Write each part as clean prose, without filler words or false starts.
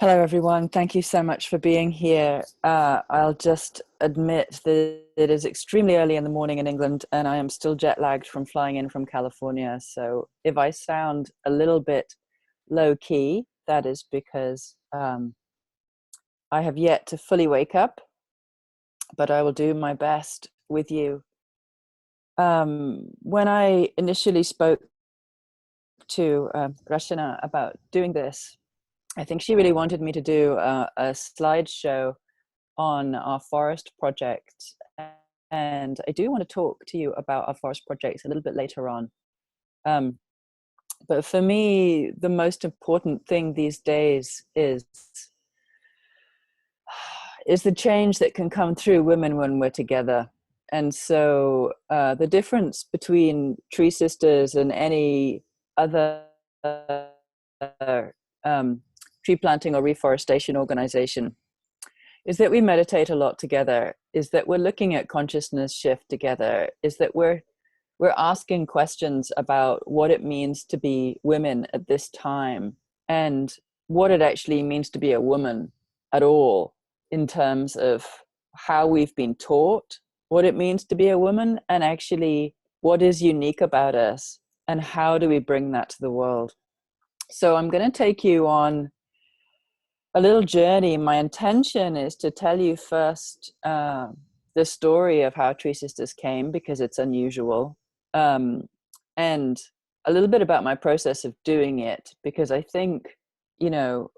Hello, everyone. Thank you so much for being here. I'll just admit that it is extremely early in the morning in England, and I am still jet lagged from flying in from California. So if I sound a little bit low key, that is because I have yet to fully wake up, but I will do my best with you. When I initially spoke to Rashina about doing this, I think she really wanted me to do a slideshow on our forest project. And I do want to talk to you about our forest projects a little bit later on. But for me, the most important thing these days is the change that can come through women when we're together. And so the difference between TreeSisters and any other tree planting or reforestation organization is that we meditate a lot together, is that we're looking at consciousness shift together, is that we're asking questions about what it means to be women at this time and what it actually means to be a woman at all in terms of how we've been taught what it means to be a woman and actually what is unique about us and how do we bring that to the world. So I'm going to take you on a little journey. My intention is to tell you first the story of how TreeSisters came, because it's unusual, and a little bit about my process of doing it, because I think, you know,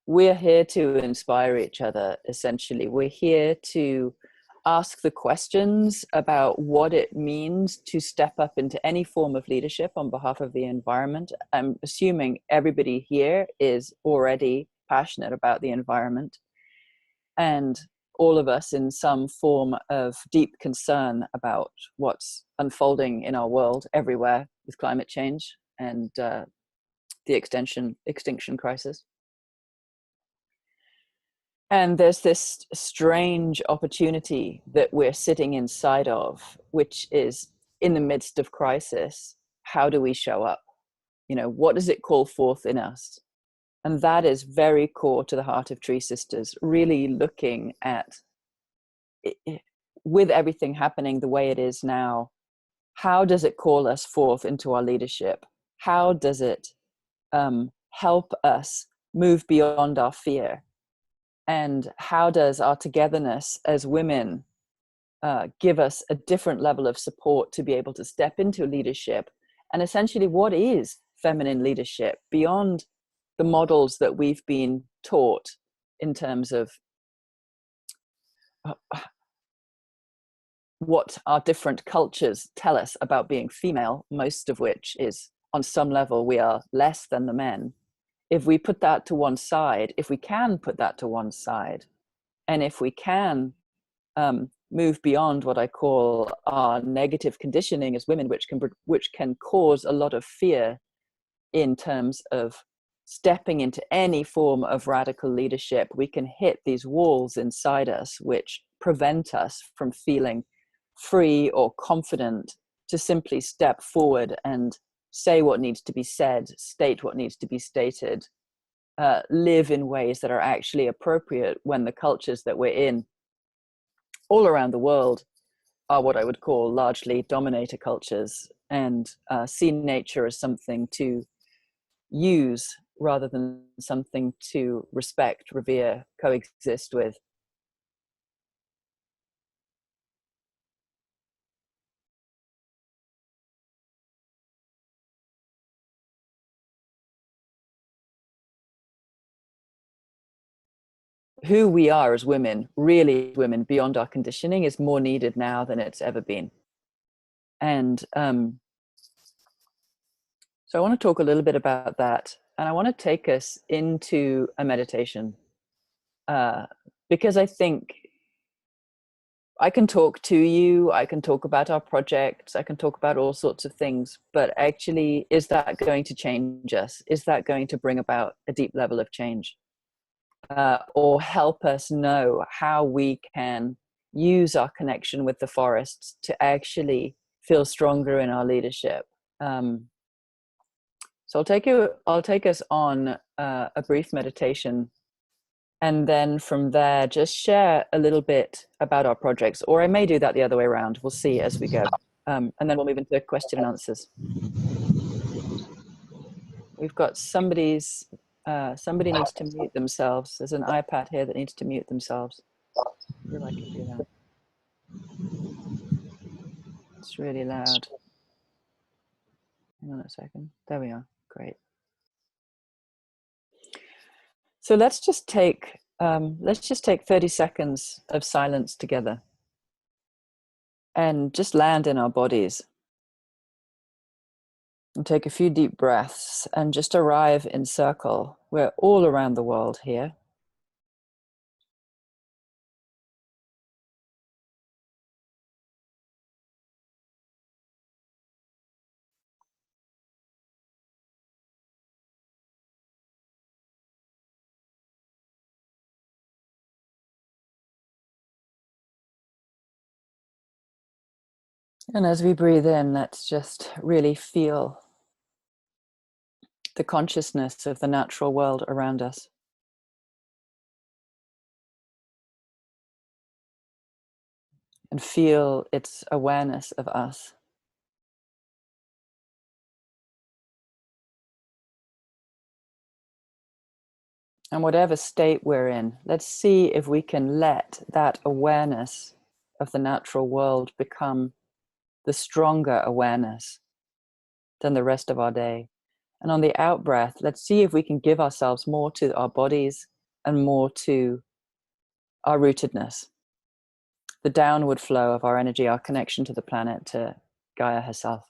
we're here to inspire each other, essentially. We're here to ask the questions about what it means to step up into any form of leadership on behalf of the environment. I'm assuming everybody here is already passionate about the environment, and all of us in some form of deep concern about what's unfolding in our world everywhere with climate change and the extinction crisis. And there's this strange opportunity that we're sitting inside of, which is in the midst of crisis. How do we show up? You know, what does it call forth in us? And that is very core to the heart of TreeSisters, really looking at, with everything happening the way it is now, how does it call us forth into our leadership? How does it help us move beyond our fear? And how does our togetherness as women give us a different level of support to be able to step into leadership? And essentially, what is feminine leadership beyond the models that we've been taught in terms of what our different cultures tell us about being female, most of which is on some level we are less than the men. If we put that to one side, if we can put that to one side, and if we can move beyond what I call our negative conditioning as women, which can cause a lot of fear in terms of stepping into any form of radical leadership, we can hit these walls inside us which prevent us from feeling free or confident to simply step forward and say what needs to be said, state what needs to be stated, live in ways that are actually appropriate when the cultures that we're in all around the world are what I would call largely dominator cultures, and see nature as something to use rather than something to respect, revere, coexist with. Who we are as women, really women beyond our conditioning, is more needed now than it's ever been. And so I want to talk a little bit about that. And I want to take us into a meditation because I think I can talk to you, I can talk about our projects, I can talk about all sorts of things, but actually, is that going to change us? Is that going to bring about a deep level of change? Or help us know how we can use our connection with the forests to actually feel stronger in our leadership? So I'll take us on a brief meditation, and then from there, just share a little bit about our projects, or I may do that the other way around. We'll see as we go. And then we'll move into question and answers. We've got somebody needs to mute themselves. There's an iPad here that needs to mute themselves. See if I can do that. It's really loud. Hang on a second. There we are. Great. So let's just take 30 seconds of silence together and just land in our bodies and take a few deep breaths and just arrive in circle. We're all around the world here. And as we breathe in, let's just really feel the consciousness of the natural world around us. And feel its awareness of us. And whatever state we're in, let's see if we can let that awareness of the natural world become the stronger awareness than the rest of our day. And on the out breath, let's see if we can give ourselves more to our bodies and more to our rootedness, the downward flow of our energy, our connection to the planet, to Gaia herself.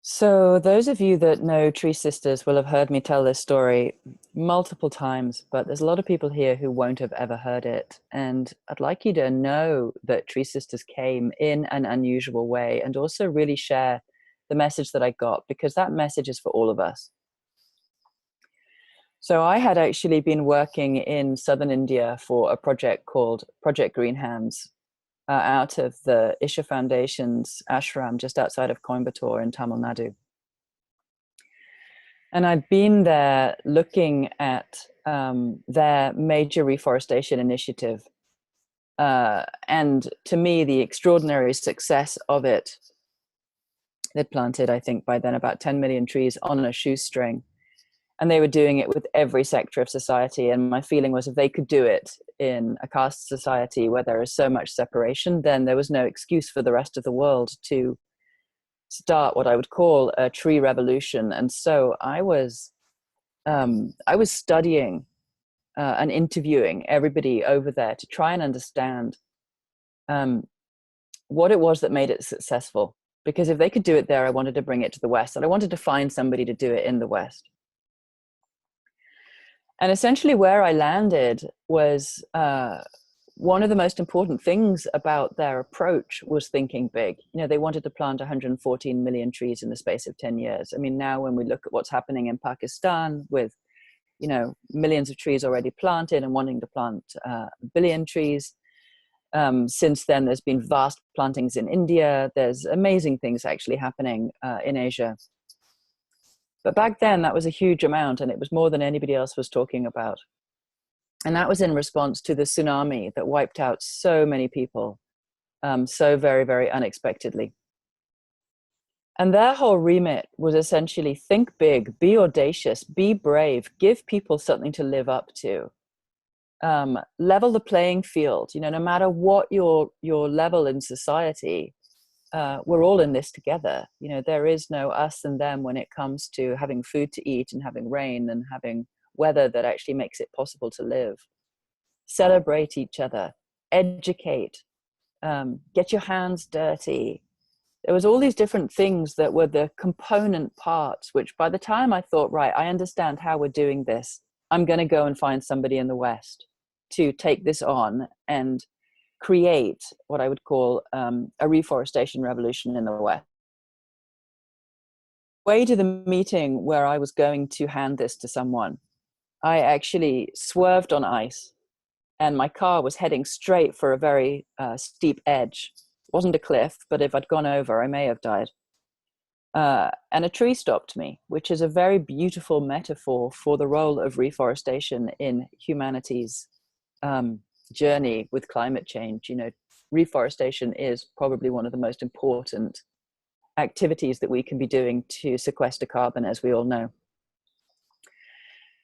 So those of you that know TreeSisters will have heard me tell this story multiple times, but there's a lot of people here who won't have ever heard it. And I'd like you to know that TreeSisters came in an unusual way, and also really share the message that I got, because that message is for all of us. So I had actually been working in southern India for a project called Project GreenHands, out of the Isha Foundation's ashram just outside of Coimbatore in Tamil Nadu. And I'd been there looking at their major reforestation initiative. And to me, the extraordinary success of it, they'd planted, I think by then, about 10 million trees on a shoestring. And they were doing it with every sector of society. And my feeling was, if they could do it in a caste society where there is so much separation, then there was no excuse for the rest of the world to start what I would call a tree revolution. And so I was studying and interviewing everybody over there to try and understand what it was that made it successful. Because if they could do it there, I wanted to bring it to the West, and I wanted to find somebody to do it in the West. And essentially where I landed was one of the most important things about their approach was thinking big. You know, they wanted to plant 114 million trees in the space of 10 years. I mean, now when we look at what's happening in Pakistan with, you know, millions of trees already planted and wanting to plant a billion trees. Since then, there's been vast plantings in India. There's amazing things actually happening in Asia. But back then, that was a huge amount, and it was more than anybody else was talking about. And that was in response to the tsunami that wiped out so many people so very, very unexpectedly. And their whole remit was essentially think big, be audacious, be brave, give people something to live up to. Level the playing field. You know, no matter what your level in society, we're all in this together. You know, there is no us and them when it comes to having food to eat and having rain and having weather that actually makes it possible to live. Celebrate each other, educate, get your hands dirty. There was all these different things that were the component parts, which by the time I thought, right, I understand how we're doing this, I'm going to go and find somebody in the West to take this on and create what I would call a reforestation revolution in the West. Way to the meeting where I was going to hand this to someone, I actually swerved on ice, and my car was heading straight for a very steep edge. It wasn't a cliff, but if I'd gone over, I may have died. And a tree stopped me, which is a very beautiful metaphor for the role of reforestation in humanity's journey with climate change. You know, reforestation is probably one of the most important activities that we can be doing to sequester carbon, as we all know.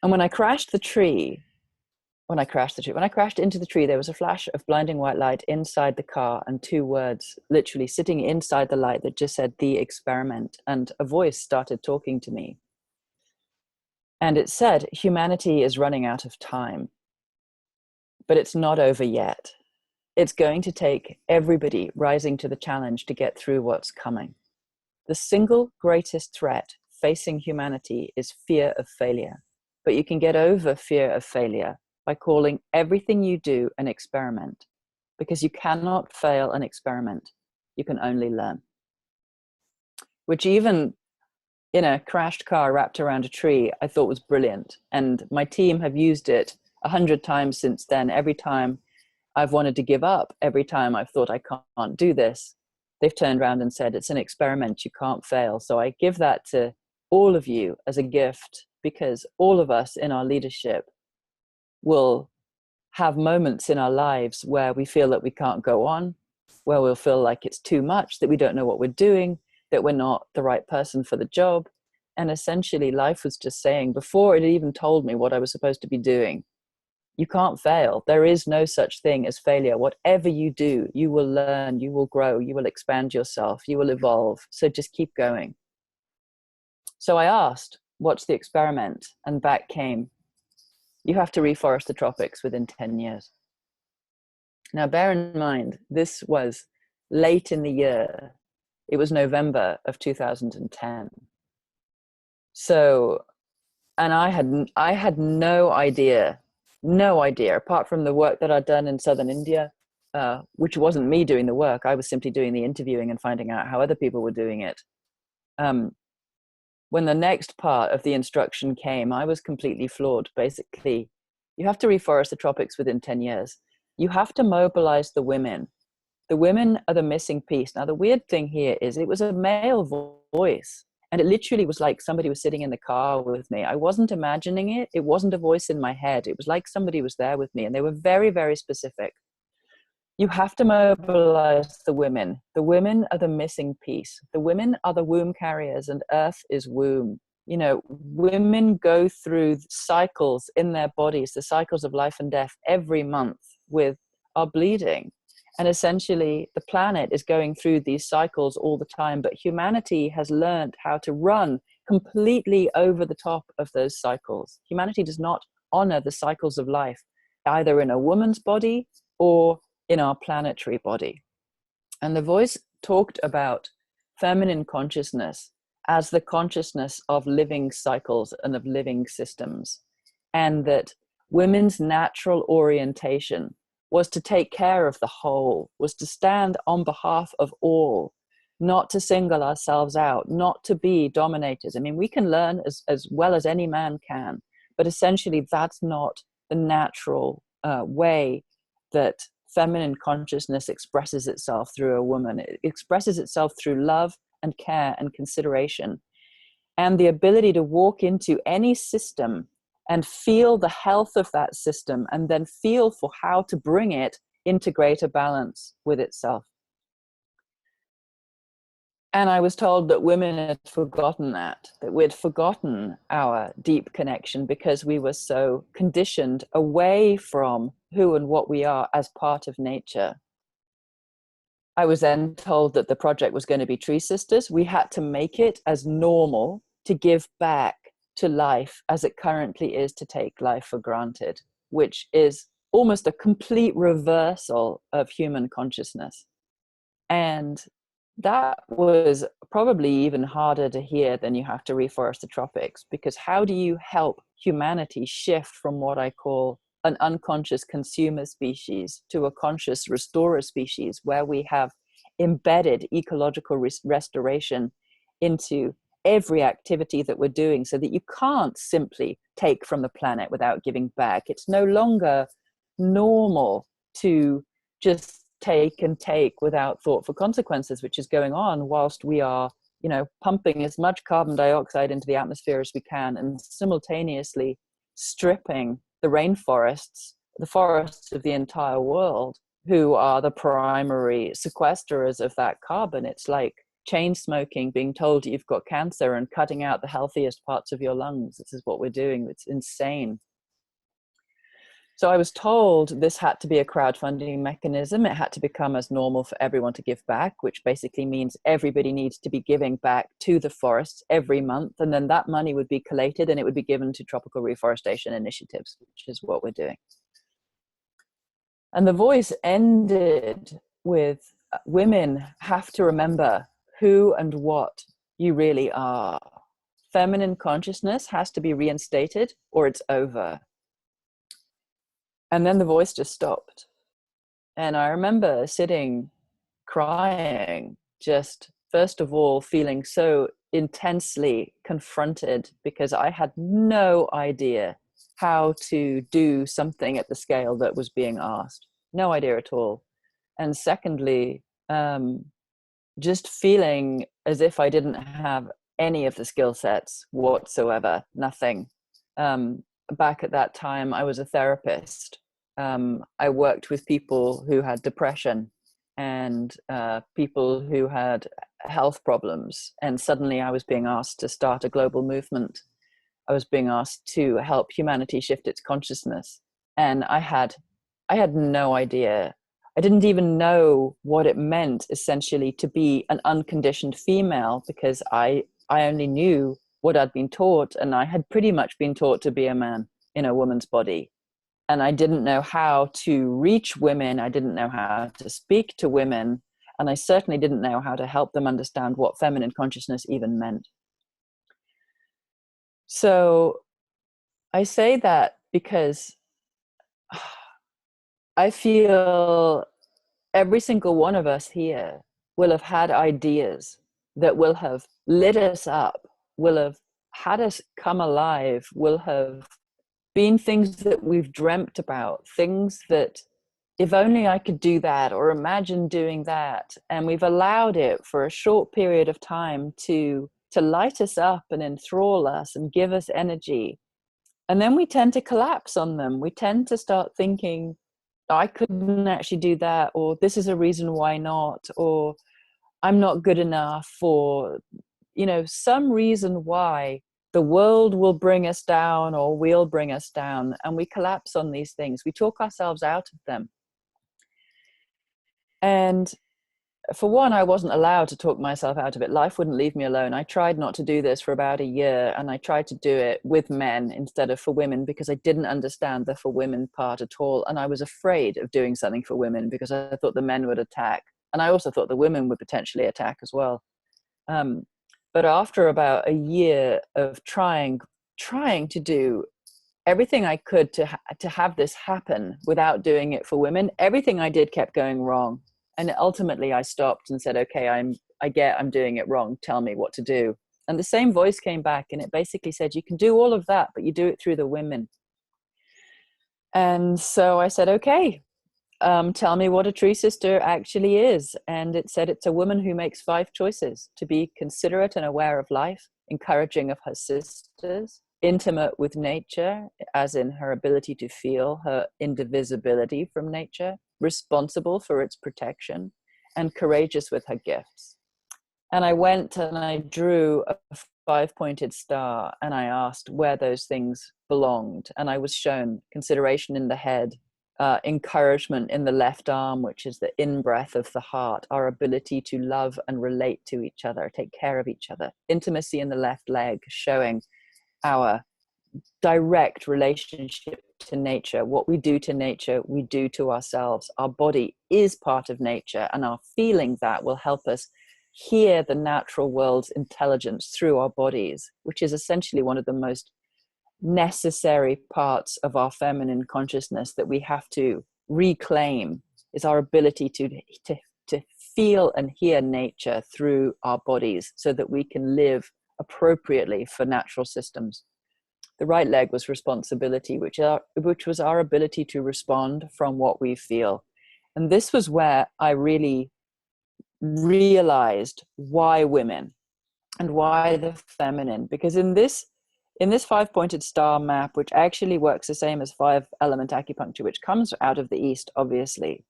And when I crashed into the tree, there was a flash of blinding white light inside the car and two words literally sitting inside the light that just said, "The experiment." And a voice started talking to me. And it said, humanity is running out of time, but it's not over yet. It's going to take everybody rising to the challenge to get through what's coming. The single greatest threat facing humanity is fear of failure. But you can get over fear of failure by calling everything you do an experiment, because you cannot fail an experiment. You can only learn. Which, even in a crashed car wrapped around a tree, I thought was brilliant. And my team have used it 100 times since then. Every time I've wanted to give up, every time I've thought I can't do this, they've turned around and said, it's an experiment, you can't fail. So I give that to all of you as a gift, because all of us in our leadership will have moments in our lives where we feel that we can't go on, where we'll feel like it's too much, that we don't know what we're doing, that we're not the right person for the job. And essentially life was just saying, before it even told me what I was supposed to be doing, you can't fail. There is no such thing as failure. Whatever you do, you will learn, you will grow, you will expand yourself, you will evolve. So just keep going. So I asked, what's the experiment? And back came, you have to reforest the tropics within 10 years. Now, bear in mind, this was late in the year. It was November of 2010. So, and I had no idea, apart from the work that I'd done in southern India, which wasn't me doing the work. I was simply doing the interviewing and finding out how other people were doing it. When the next part of the instruction came, I was completely floored. Basically, you have to reforest the tropics within 10 years. You have to mobilize the women. The women are the missing piece. Now, the weird thing here is it was a male voice, and it literally was like somebody was sitting in the car with me. I wasn't imagining it. It wasn't a voice in my head. It was like somebody was there with me, and they were very, very specific. You have to mobilize the women. The women are the missing piece. The women are the womb carriers, and Earth is womb. You know, women go through cycles in their bodies, the cycles of life and death every month with our bleeding. And essentially the planet is going through these cycles all the time, but humanity has learned how to run completely over the top of those cycles. Humanity does not honor the cycles of life, either in a woman's body or in our planetary body. And the voice talked about feminine consciousness as the consciousness of living cycles and of living systems, and that women's natural orientation was to take care of the whole, was to stand on behalf of all, not to single ourselves out, not to be dominators. I mean, we can learn as well as any man can, but essentially that's not the natural way that feminine consciousness expresses itself through a woman. It expresses itself through love and care and consideration, and the ability to walk into any system and feel the health of that system, and then feel for how to bring it into greater balance with itself. And I was told that women had forgotten that we'd forgotten our deep connection because we were so conditioned away from who and what we are as part of nature. I was then told that the project was going to be TreeSisters. We had to make it as normal to give back to life as it currently is to take life for granted, which is almost a complete reversal of human consciousness. And that was probably even harder to hear than you have to reforest the tropics, because how do you help humanity shift from what I call an unconscious consumer species to a conscious restorer species, where we have embedded ecological restoration into every activity that we're doing, so that you can't simply take from the planet without giving back. It's no longer normal to just take and take without thought for consequences, which is going on whilst we are, pumping as much carbon dioxide into the atmosphere as we can, and simultaneously stripping the rainforests, the forests of the entire world, who are the primary sequesterers of that carbon. It's like chain smoking, being told you've got cancer and cutting out the healthiest parts of your lungs. This is what we're doing. It's insane. So I was told this had to be a crowdfunding mechanism. It had to become as normal for everyone to give back, which basically means everybody needs to be giving back to the forests every month. And then that money would be collated and it would be given to tropical reforestation initiatives, which is what we're doing. And the voice ended with, women have to remember who and what you really are. Feminine consciousness has to be reinstated or it's over. And then the voice just stopped. And I remember sitting, crying, just first of all, feeling so intensely confronted because I had no idea how to do something at the scale that was being asked. No idea at all. And secondly, just feeling as if I didn't have any of the skill sets whatsoever, nothing. Back at that time, I was a therapist. I worked with people who had depression and people who had health problems. And suddenly I was being asked to start a global movement. I was being asked to help humanity shift its consciousness. And I had no idea. I didn't even know what it meant, essentially, to be an unconditioned female, because I only knew what I'd been taught, and I had pretty much been taught to be a man in a woman's body. And I didn't know how to reach women. I didn't know how to speak to women. And I certainly didn't know how to help them understand what feminine consciousness even meant. So I say that because I feel every single one of us here will have had ideas that will have lit us up, will have had us come alive, will have been things that we've dreamt about, things that if only I could do that or imagine doing that. And we've allowed it for a short period of time to light us up and enthrall us and give us energy. And then we tend to collapse on them. We tend to start thinking, I couldn't actually do that, or this is a reason why not, or I'm not good enough, or, some reason why the world will bring us down or we'll bring us down. And we collapse on these things. We talk ourselves out of them. And for one, I wasn't allowed to talk myself out of it. Life wouldn't leave me alone. I tried not to do this for about a year, and I tried to do it with men instead of for women, because I didn't understand the for women part at all. And I was afraid of doing something for women because I thought the men would attack. And I also thought the women would potentially attack as well. But after about a year of trying to do everything I could to have this happen without doing it for women, everything I did kept going wrong. And ultimately I stopped and said, okay, I'm doing it wrong. Tell me what to do. And the same voice came back, and it basically said, you can do all of that, but you do it through the women. And so I said, okay, tell me what a tree sister actually is. And it said it's a woman who makes 5 choices: to be considerate and aware of life, encouraging of her sisters, intimate with nature, as in her ability to feel her indivisibility from nature, responsible for its protection, and courageous with her gifts. And I went and I drew a 5-pointed star, and I asked where those things belonged. And I was shown consideration in the head, encouragement in the left arm, which is the in-breath of the heart, our ability to love and relate to each other, take care of each other. Intimacy in the left leg, showing our direct relationship to nature. What we do to nature, we do to ourselves. Our body is part of nature, and our feeling that will help us hear the natural world's intelligence through our bodies, which is essentially one of the most necessary parts of our feminine consciousness that we have to reclaim is our ability to feel and hear nature through our bodies so that we can live appropriately for natural systems. The right leg was responsibility, which was our ability to respond from what we feel. And this was where I really realized why women and why the feminine, because in this 5-pointed star map, which actually works the same as 5-element acupuncture, which comes out of the East, obviously,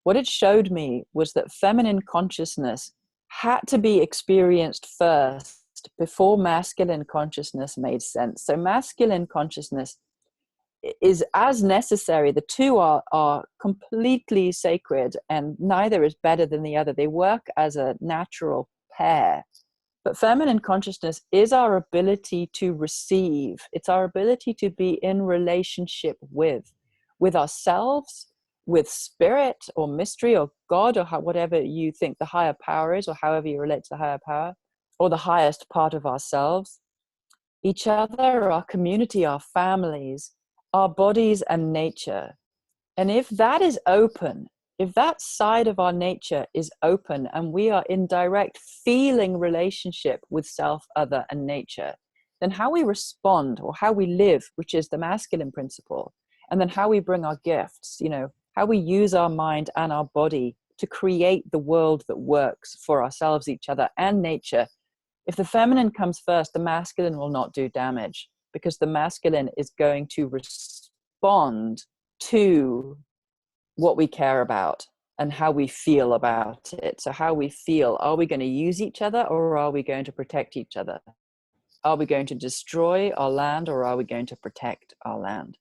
what it showed me was that feminine consciousness had to be experienced first before masculine consciousness made sense. So masculine consciousness is as necessary. The two are completely sacred, and neither is better than the other. They work as a natural pair. But feminine consciousness is our ability to receive. It's our ability to be in relationship with ourselves, with spirit or mystery or God, or whatever you think the higher power is, or however you relate to the higher power, or the highest part of ourselves, each other, our community, our families, our bodies, and nature. And if that is open, if that side of our nature is open and we are in direct feeling relationship with self, other, and nature, then how we respond or how we live, which is the masculine principle, and then how we bring our gifts, how we use our mind and our body to create the world that works for ourselves, each other, and nature. If the feminine comes first, the masculine will not do damage, because the masculine is going to respond to what we care about and how we feel about it. So how we feel, are we going to use each other, or are we going to protect each other? Are we going to destroy our land, or are we going to protect our land?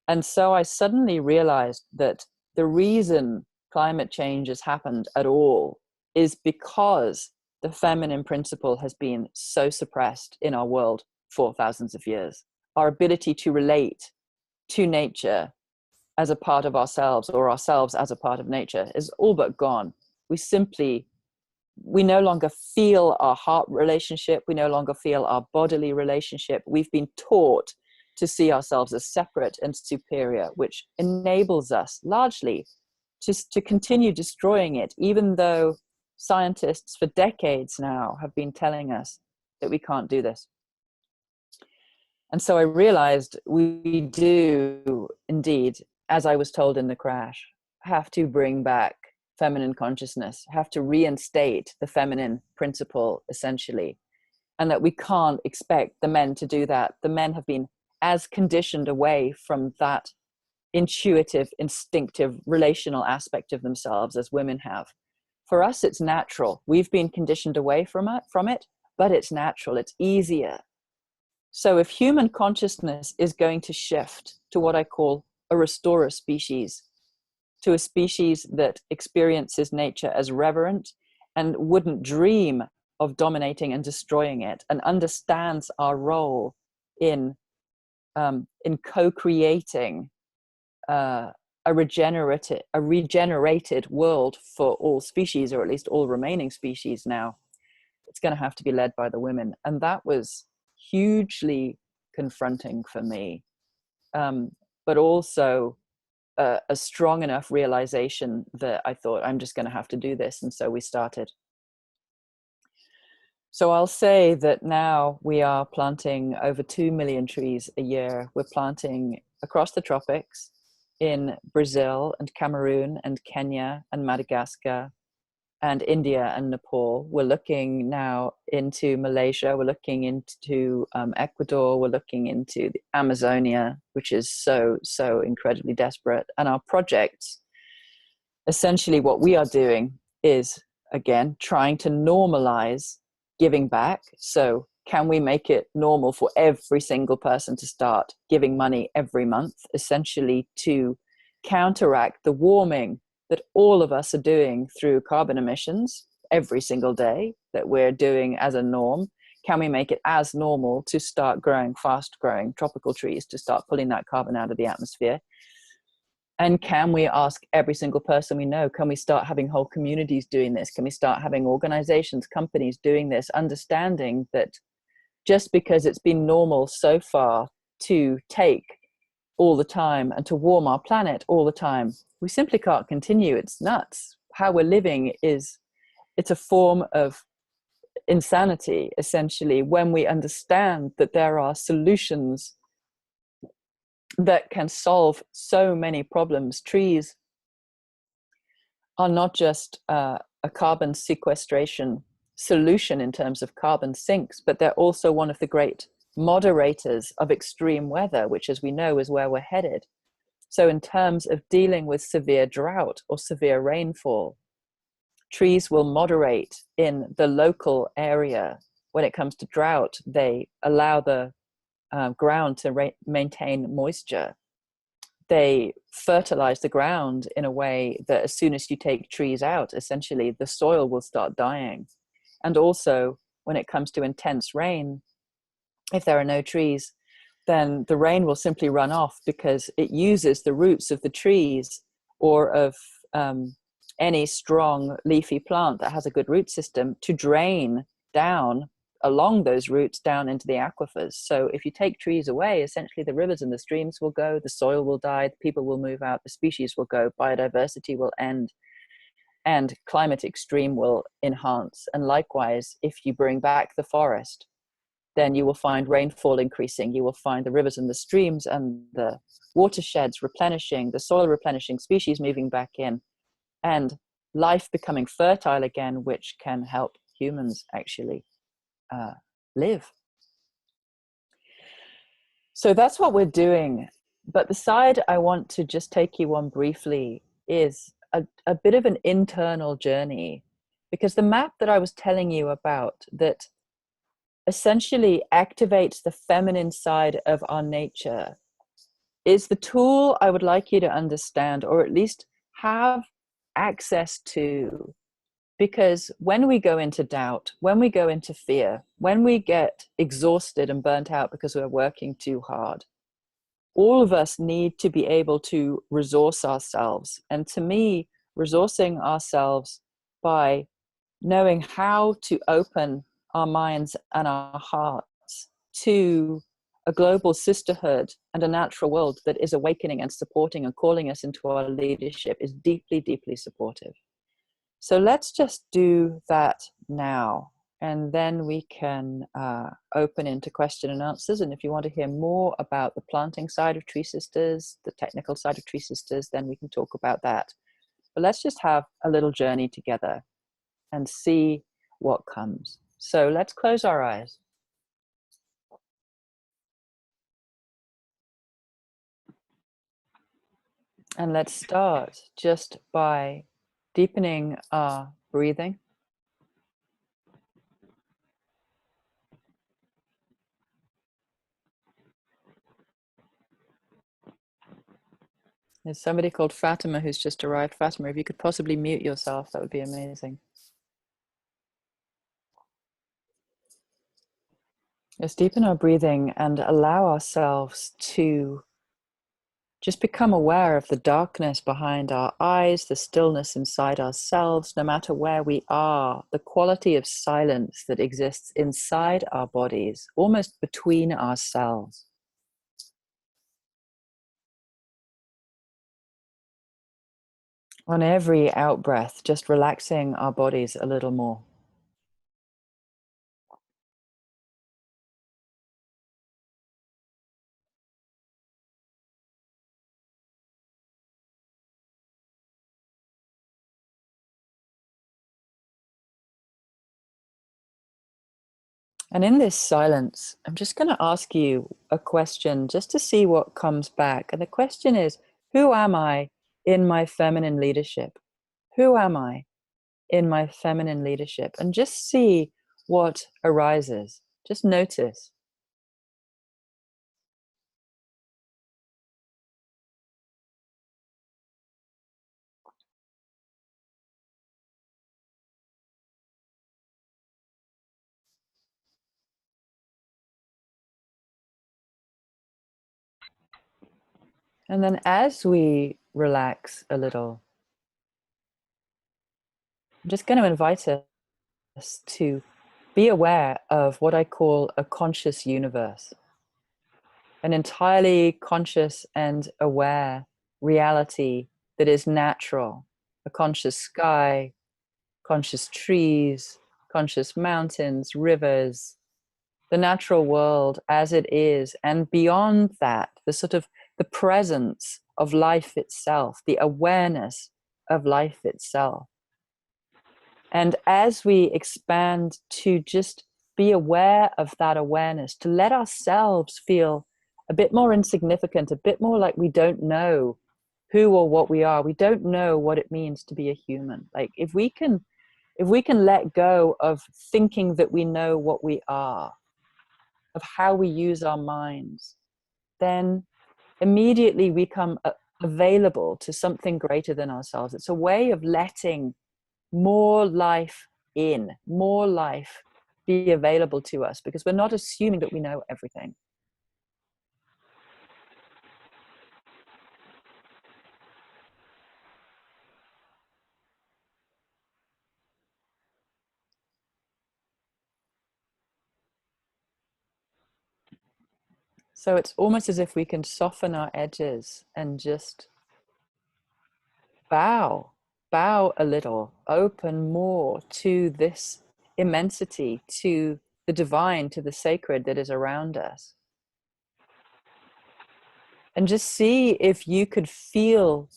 And so I suddenly realized that the reason climate change has happened at all is because the feminine principle has been so suppressed in our world for thousands of years. Our ability to relate to nature as a part of ourselves, or ourselves as a part of nature, is all but gone. We no longer feel our heart relationship. We no longer feel our bodily relationship. We've been taught to see ourselves as separate and superior, which enables us largely to continue destroying it, even though scientists for decades now have been telling us that we can't do this. And so I realized we do indeed, as I was told in the crash, have to bring back feminine consciousness, have to reinstate the feminine principle, essentially, and that we can't expect the men to do that. The men have been as conditioned away from that intuitive, instinctive, relational aspect of themselves as women have. For us, it's natural. We've been conditioned away from it, but it's natural, it's easier. So if human consciousness is going to shift to what I call a restorer species, to a species that experiences nature as reverent and wouldn't dream of dominating and destroying it, and understands our role in co-creating a regenerated world for all species, or at least all remaining species now, it's going to have to be led by the women. And that was hugely confronting for me, but also a strong enough realization that I thought, I'm just going to have to do this. And so we started. So I'll say that now we are planting over 2 million trees a year. We're planting across the tropics, in Brazil and Cameroon and Kenya and Madagascar and India and Nepal. We're looking now into Malaysia. We're looking into Ecuador. We're looking into the Amazonia, which is so incredibly desperate. And our projects, essentially what we are doing is, again, trying to normalize giving back. So can we make it normal for every single person to start giving money every month, essentially to counteract the warming that all of us are doing through carbon emissions every single day, that we're doing as a norm? Can we make it as normal to start growing fast growing tropical trees, to start pulling that carbon out of the atmosphere? And can we ask every single person we know, can we start having whole communities doing this? Can we start having organizations, companies doing this, understanding that just because it's been normal so far to take all the time and to warm our planet all the time, we simply can't continue. It's nuts. How we're living it's a form of insanity, essentially, when we understand that there are solutions that can solve so many problems. Trees are not just a carbon sequestration solution in terms of carbon sinks, but they're also one of the great moderators of extreme weather, which, as we know, is where we're headed. So in terms of dealing with severe drought or severe rainfall, trees will moderate in the local area. When it comes to drought, they allow the ground to maintain moisture. They fertilize the ground in a way that as soon as you take trees out, essentially the soil will start dying. And also, when it comes to intense rain, if there are no trees, then the rain will simply run off because it uses the roots of the trees or of any strong leafy plant that has a good root system to drain down along those roots down into the aquifers. So if you take trees away, essentially the rivers and the streams will go, the soil will die, the people will move out, the species will go, biodiversity will end, and climate extreme will enhance. And likewise, if you bring back the forest, then you will find rainfall increasing. You will find the rivers and the streams and the watersheds replenishing, the soil replenishing, species moving back in, and life becoming fertile again, which can help humans actually live. So that's what we're doing. But the side I want to just take you on briefly is a bit of an internal journey, because the map that I was telling you about that essentially activates the feminine side of our nature is the tool I would like you to understand, or at least have access to. Because when we go into doubt, when we go into fear, when we get exhausted and burnt out because we're working too hard, all of us need to be able to resource ourselves. And to me, resourcing ourselves by knowing how to open our minds and our hearts to a global sisterhood and a natural world that is awakening and supporting and calling us into our leadership is deeply, deeply supportive. So let's just do that now, and then we can open into question and answers. And if you want to hear more about the planting side of TreeSisters, the technical side of TreeSisters, then we can talk about that. But let's just have a little journey together and see what comes. So let's close our eyes. And let's start just by deepening our breathing. There's somebody called Fatima who's just arrived. Fatima, if you could possibly mute yourself, that would be amazing. Let's deepen our breathing and allow ourselves to just become aware of the darkness behind our eyes, the stillness inside ourselves, no matter where we are, the quality of silence that exists inside our bodies, almost between ourselves. On every out breath, just relaxing our bodies a little more. And in this silence, I'm just going to ask you a question just to see what comes back. And the question is, who am I in my feminine leadership? Who am I in my feminine leadership? And just see what arises. Just notice. And then as we relax a little, I'm just going to invite us to be aware of what I call a conscious universe. an entirely conscious and aware reality that is natural, a conscious sky, conscious trees, conscious mountains, rivers, the natural world as it is. And beyond that, the sort of the presence of life itself, the awareness of life itself. And as we expand to just be aware of that awareness, to let ourselves feel a bit more insignificant, a bit more like we don't know who or what we are. We don't know what it means to be a human. Like if we can let go of thinking that we know what we are, of how we use our minds, then immediately we become available to something greater than ourselves. It's a way of letting more life in, more life be available to us, because we're not assuming that we know everything. So it's almost as if we can soften our edges and just bow a little, open more to this immensity, to the divine, to the sacred that is around us. And just see if you could feel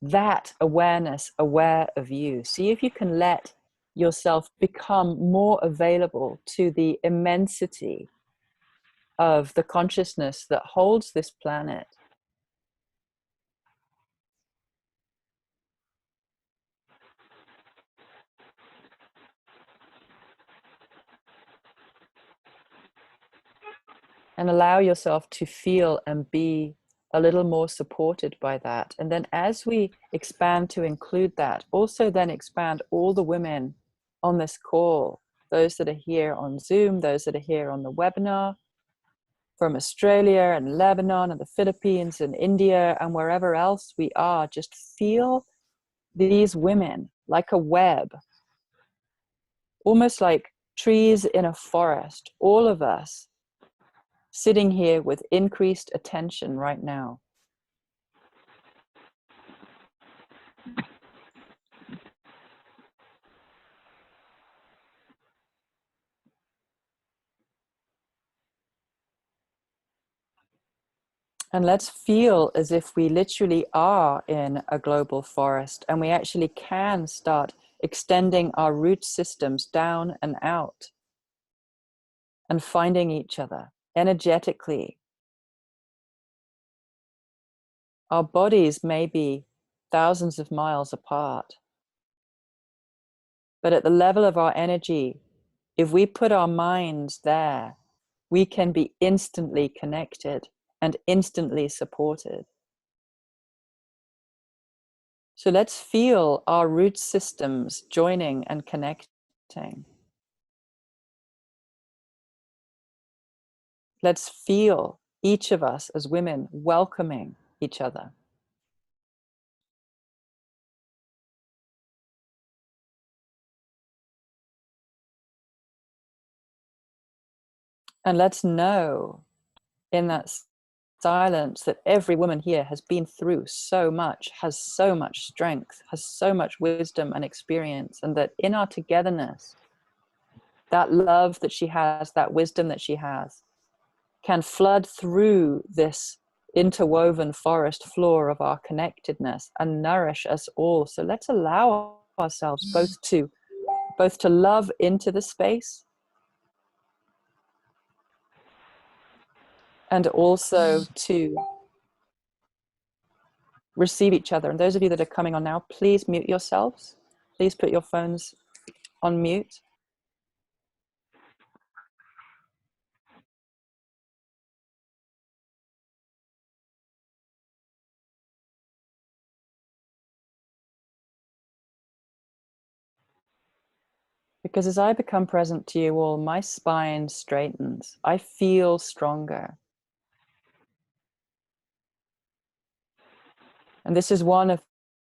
that awareness aware of you. See if you can let yourself become more available to the immensity of the consciousness that holds this planet. And allow yourself to feel and be a little more supported by that. And then as we expand to include that, also then expand all the women on this call, those that are here on Zoom, those that are here on the webinar, from Australia and Lebanon and the Philippines and India and wherever else we are, just feel these women like a web, almost like trees in a forest, all of us sitting here with increased attention right now. And let's feel as if we literally are in a global forest, and we actually can start extending our root systems down and out and finding each other energetically. Our bodies may be thousands of miles apart, but at the level of our energy, if we put our minds there, we can be instantly connected and instantly supported. So let's feel our root systems joining and connecting. Let's feel each of us as women welcoming each other. And let's know in that silence that every woman here has been through so much, has so much strength, has so much wisdom and experience, and that in our togetherness, that love that she has, that wisdom that she has, can flood through this interwoven forest floor of our connectedness and nourish us all. So let's allow ourselves both to love into the space and also to receive each other. And those of you that are coming on now, please mute yourselves. Please put your phones on mute. Because as I become present to you all, my spine straightens. I feel stronger. And this is one of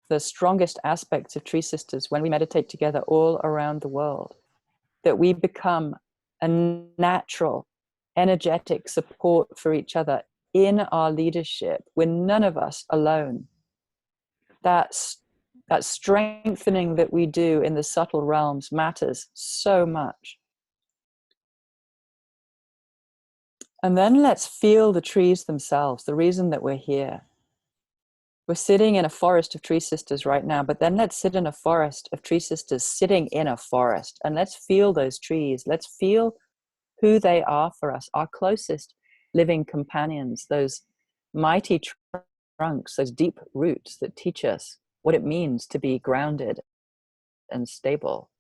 the strongest aspects of TreeSisters when we meditate together all around the world, that we become a natural energetic support for each other in our leadership. We're none of us alone. That strengthening that we do in the subtle realms matters so much. And then let's feel the trees themselves, the reason that we're here. We're sitting in a forest of tree sisters right now, but then let's sit in a forest of tree sisters sitting in a forest, and let's feel those trees. Let's feel who they are for us, our closest living companions, those mighty trunks, those deep roots that teach us what it means to be grounded and stable.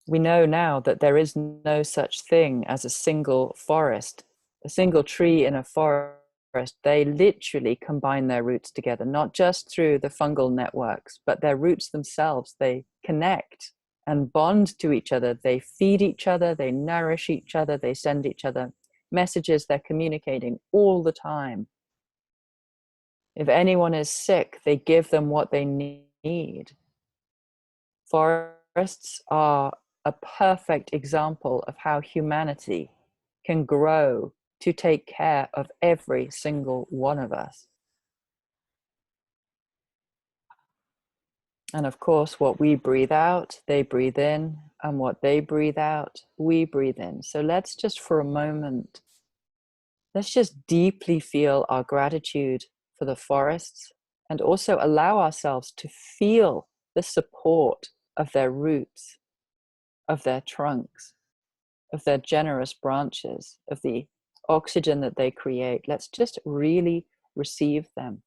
We know now that there is no such thing as a single forest, a single tree in a forest. They literally combine their roots together, not just through the fungal networks, but their roots themselves. They connect and bond to each other. They feed each other, they nourish each other, they send each other messages. They're communicating all the time. If anyone is sick, they give them what they need. Forests are a perfect example of how humanity can grow to take care of every single one of us. And of course, what we breathe out, they breathe in, and what they breathe out, we breathe in. So let's just for a moment, let's just deeply feel our gratitude for the forests, and also allow ourselves to feel the support of their roots, of their trunks, of their generous branches, of the oxygen that they create. Let's just really receive them.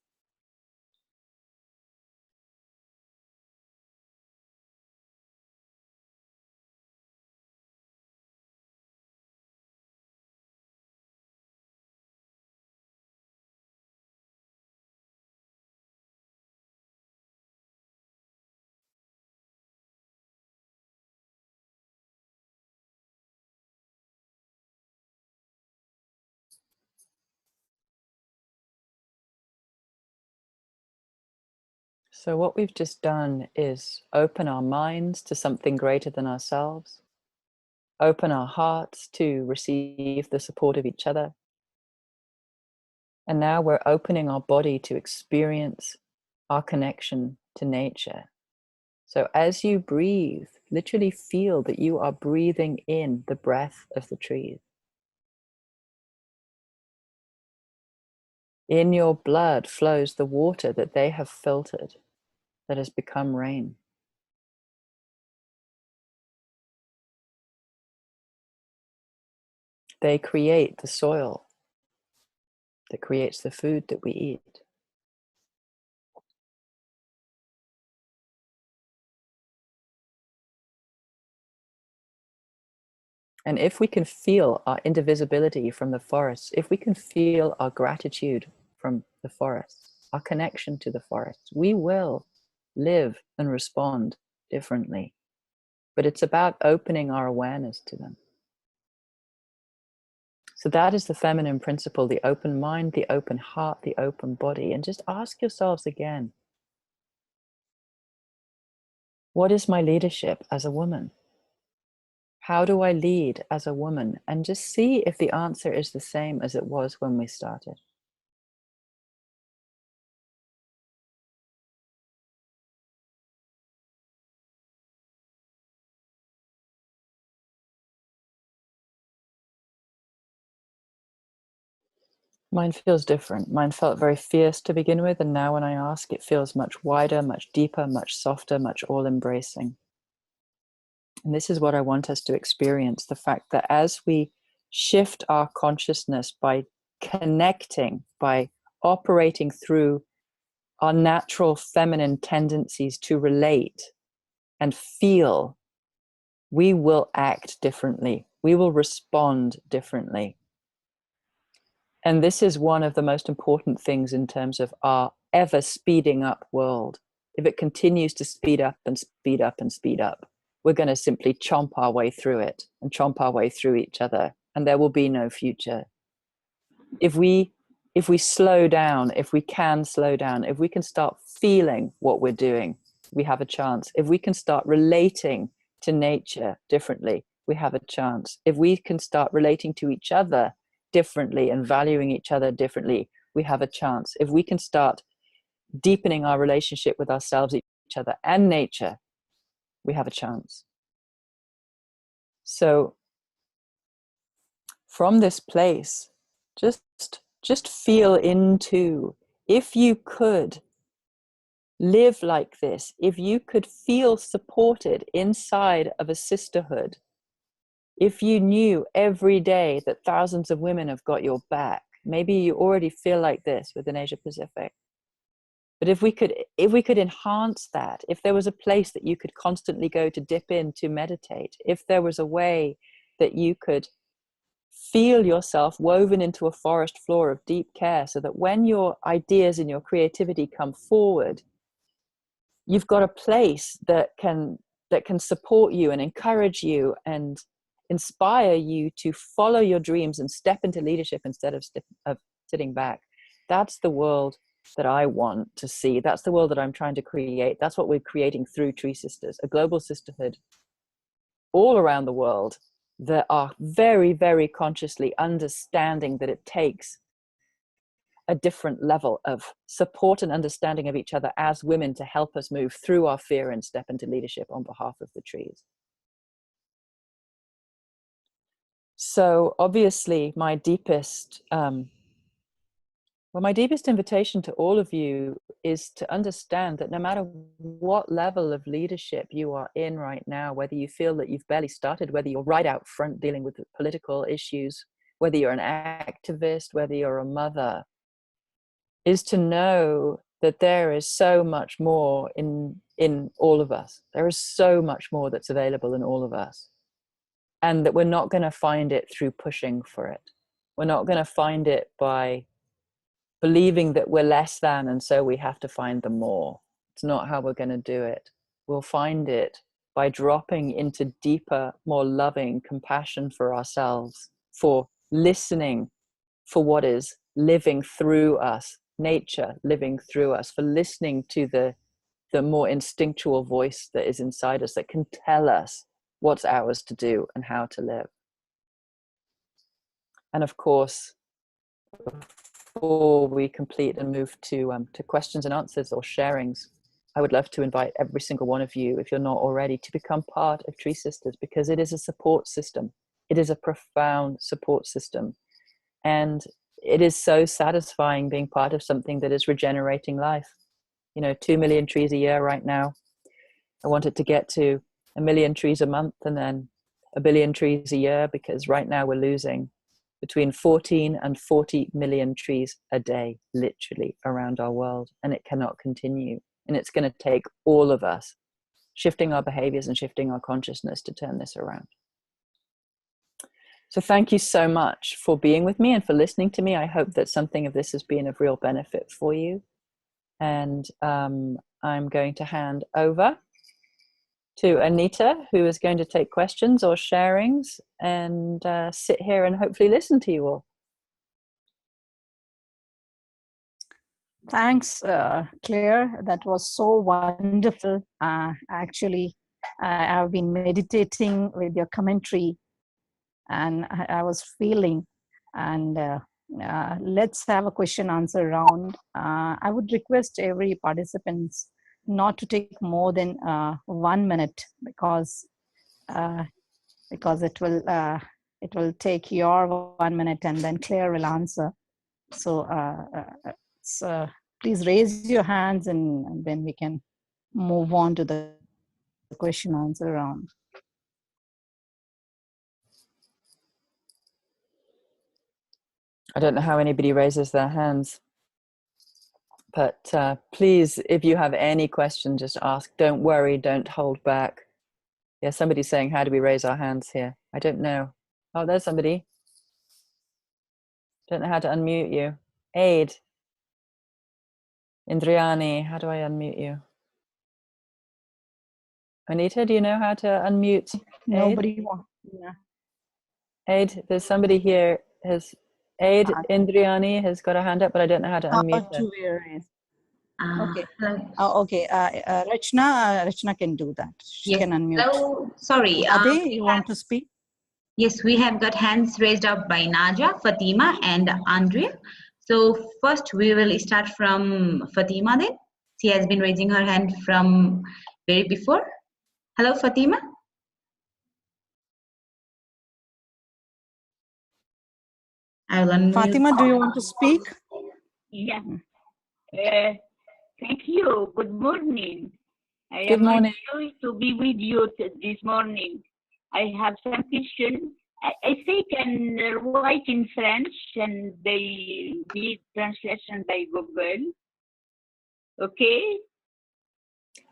So what we've just done is open our minds to something greater than ourselves, open our hearts to receive the support of each other. And now we're opening our body to experience our connection to nature. So as you breathe, literally feel that you are breathing in the breath of the trees. In your blood flows the water that they have filtered, that has become rain. They create the soil that creates the food that we eat. And if we can feel our indivisibility from the forests, if we can feel our gratitude from the forests, our connection to the forests, we will live and respond differently. But it's about opening our awareness to them. So that is the feminine principle, the open mind, the open heart, the open body. And just ask yourselves again, what is my leadership as a woman? How do I lead as a woman? And just see if the answer is the same as it was when we started. Mine feels different. Mine felt very fierce to begin with, and now when I ask, it feels much wider, much deeper, much softer, much all-embracing. And this is what I want us to experience, the fact that as we shift our consciousness by connecting, by operating through our natural feminine tendencies to relate and feel, we will act differently. We will respond differently. And this is one of the most important things in terms of our ever speeding up world. If it continues to speed up and speed up and speed up, we're going to simply chomp our way through it and chomp our way through each other, and there will be no future. If we slow down, if we can slow down, if we can start feeling what we're doing, we have a chance. If we can start relating to nature differently, we have a chance. If we can start relating to each other differently and valuing each other differently, we have a chance. If we can start deepening our relationship with ourselves, each other, and nature, we have a chance. So from this place, just feel into, if you could live like this, if you could feel supported inside of a sisterhood, if you knew every day that thousands of women have got your back, maybe you already feel like this within Asia Pacific. But if we could enhance that, if there was a place that you could constantly go to dip in to meditate, if there was a way that you could feel yourself woven into a forest floor of deep care, so that when your ideas and your creativity come forward, you've got a place that can support you and encourage you and inspire you to follow your dreams and step into leadership instead of sitting back. That's the world that I want to see. That's the world that I'm trying to create. That's what we're creating through TreeSisters, a global sisterhood all around the world that are very, very consciously understanding that it takes a different level of support and understanding of each other as women to help us move through our fear and step into leadership on behalf of the trees. So obviously my deepest invitation to all of you is to understand that no matter what level of leadership you are in right now, whether you feel that you've barely started, whether you're right out front dealing with political issues, whether you're an activist, whether you're a mother, is to know that there is so much more in all of us. There is so much more that's available in all of us. And that we're not going to find it through pushing for it. We're not going to find it by believing that we're less than and so we have to find the more. It's not how we're going to do it. We'll find it by dropping into deeper, more loving compassion for ourselves, for listening for what is living through us, nature living through us, for listening to the more instinctual voice that is inside us that can tell us what's ours to do and how to live. And of course, before we complete and move to questions and answers or sharings, I would love to invite every single one of you, if you're not already, to become part of TreeSisters, because it is a support system. It is a profound support system. And it is so satisfying being part of something that is regenerating life. 2 million trees a year right now. I want it to get to 1 million trees a month and then 1 billion trees a year, because right now we're losing between 14 and 40 million trees a day, literally, around our world. And it cannot continue. And it's going to take all of us shifting our behaviors and shifting our consciousness to turn this around. So thank you so much for being with me and for listening to me. I hope that something of this has been of real benefit for you. And I'm going to hand over to Anita, who is going to take questions or sharings and sit here and hopefully listen to you all. Thanks, Claire. That was so wonderful. Actually, I've been meditating with your commentary and I was feeling, and let's have a question answer round. I would request every participant not to take more than 1 minute, because it will take your 1 minute and then Claire will answer. So please raise your hands and then we can move on to the question answer round. I don't know how anybody raises their hands, but please, if you have any question, just ask. Don't worry, don't hold back. Yeah, somebody's saying, how do we raise our hands here? I don't know. Oh, there's somebody. Don't know how to unmute you. Aid. Indriani, how do I unmute you? Anita, do you know how to unmute Aid? Nobody wants. Yeah. Aid, there's somebody here. Aid Indriani has got a hand up, but I don't know how to unmute her. Okay. Okay. Rachna can do that. She can unmute. Hello. Sorry. Ade, you want to speak? Yes, we have got hands raised up by Naja, Fatima, and Andrea. So first we will start from Fatima then. She has been raising her hand from very before. Hello, Fatima. I will unmute. Fatima, do you want to speak? Yeah. Thank you. Good morning. I Good am morning. happy to be with you this morning. I have some questions. I think can write in French and they need translation by Google. Okay?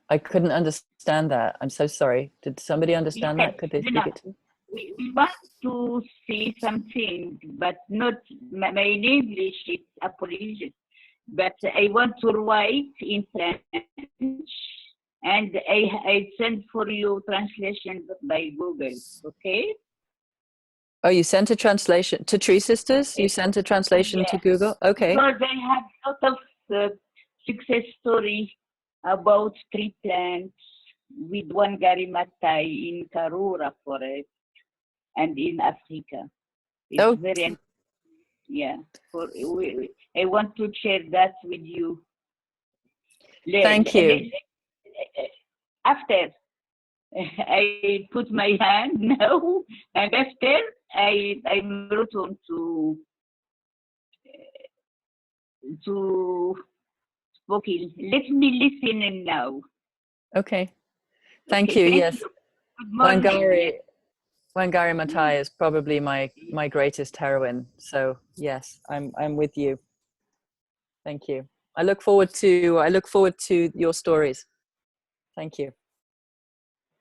I couldn't understand that. I'm so sorry. Did somebody understand that? Could they speak it to me? We want to see something, but not my English is apologies. But I want to write in French, and I send for you translation by Google. Okay? Oh, you sent a translation to TreeSisters? You sent a translation to Google? Okay. Because I have a lot of success story about tree plants with one Garimatai in Karura forest and in Africa. It's very, yeah. I want to share that with you. Thank you. After I put my hand now, and after I'm return to spoken. Let me listen now. Okay. Thank Okay, you. thank Yes. you. Good morning. Wangari Maathai is probably my greatest heroine. So yes, I'm with you. Thank you. I look forward to your stories. Thank you.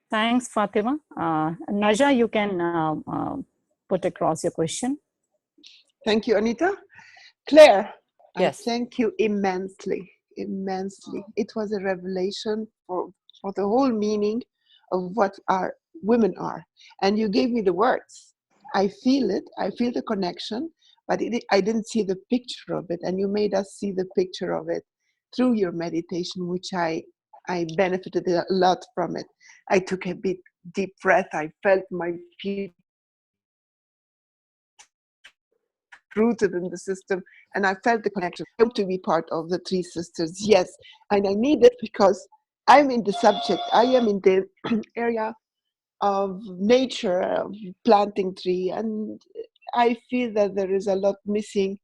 Thanks, Fatima. Naja, you can put across your question. Thank you, Anita. Claire, Yes. I thank you immensely, immensely. It was a revelation for the whole meaning of what our women are. And you gave me the words. I feel it, I feel the connection, but I didn't see the picture of it. And you made us see the picture of it through your meditation, which I benefited a lot from it. I took a big, deep breath. I felt my feet rooted in the system, and I felt the connection. I want to be part of the TreeSisters, yes, and I need it because I'm in the subject. I am in the area of nature, of planting tree, and I feel that there is a lot missing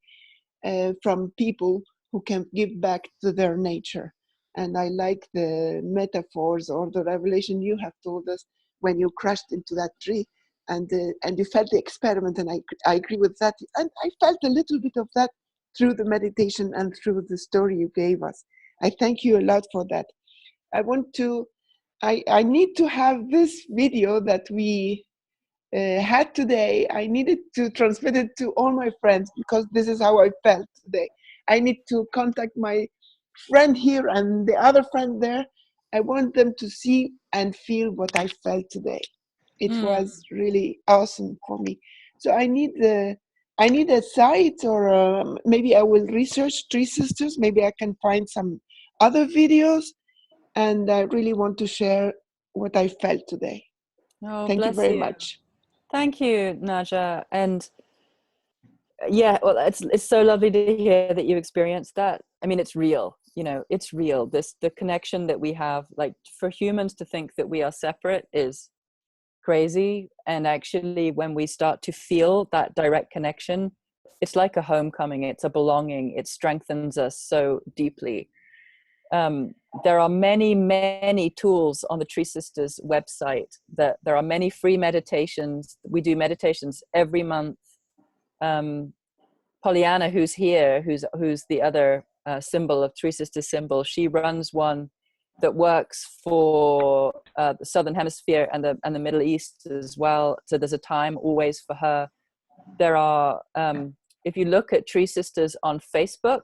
from people who can give back to their nature. And I like the metaphors or the revelation you have told us when you crashed into that tree and you felt the experiment, and I agree with that. And I felt a little bit of that through the meditation and through the story you gave us. I thank you a lot for that. I need to have this video that we had today. I needed to transmit it to all my friends because this is how I felt today. I need to contact my friend here and the other friend there. I want them to see and feel what I felt today. It was really awesome for me. So I need a site, or maybe I will research TreeSisters. Maybe I can find some other videos, and I really want to share what I felt today. Oh, Thank you bless very you. much. Thank you, Naja. And yeah, well, it's so lovely to hear that you experienced that. I mean, it's real, it's real. The connection that we have, like, for humans to think that we are separate is crazy. And actually, when we start to feel that direct connection, it's like a homecoming, it's a belonging, it strengthens us so deeply. There are many tools on the TreeSisters website. That there are many free meditations. We do meditations every month. Pollyanna, who's here, who's the other symbol of TreeSisters symbol, she runs one that works for the Southern Hemisphere and the Middle East as well. So there's a time always for her. There are, if you look at TreeSisters on Facebook,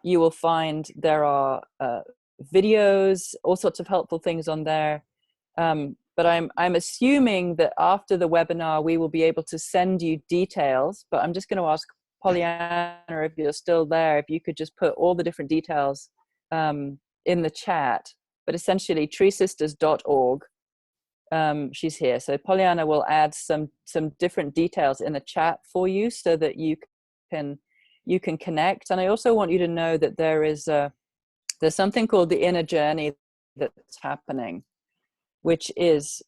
you will find there are videos, all sorts of helpful things on there. But I'm assuming that after the webinar, we will be able to send you details. But I'm just going to ask Pollyanna, if you're still there, if you could just put all the different details in the chat. But essentially, treesisters.org. she's here. So Pollyanna will add some different details in the chat for you so that you can connect. And I also want you to know that there's something called the inner journey that's happening, which is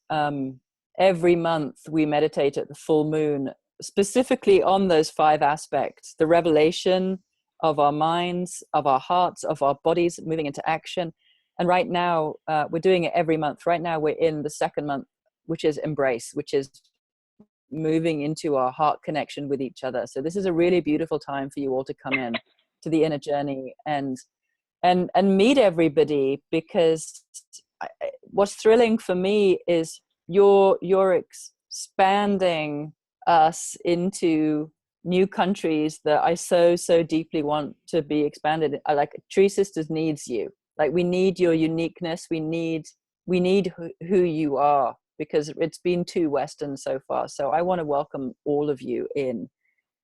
every month we meditate at the full moon, specifically on those 5 aspects: the revelation of our minds, of our hearts, of our bodies, moving into action. And right now, we're doing it every month. Right now, we're in the 2nd month, which is embrace, which is moving into our heart connection with each other. So this is a really beautiful time for you all to come in to the inner journey and meet everybody, because what's thrilling for me is you're expanding us into new countries that I so deeply want to be expanded. Like TreeSisters needs you. Like we need your uniqueness. We need who you are, because it's been too Western so far. So I want to welcome all of you in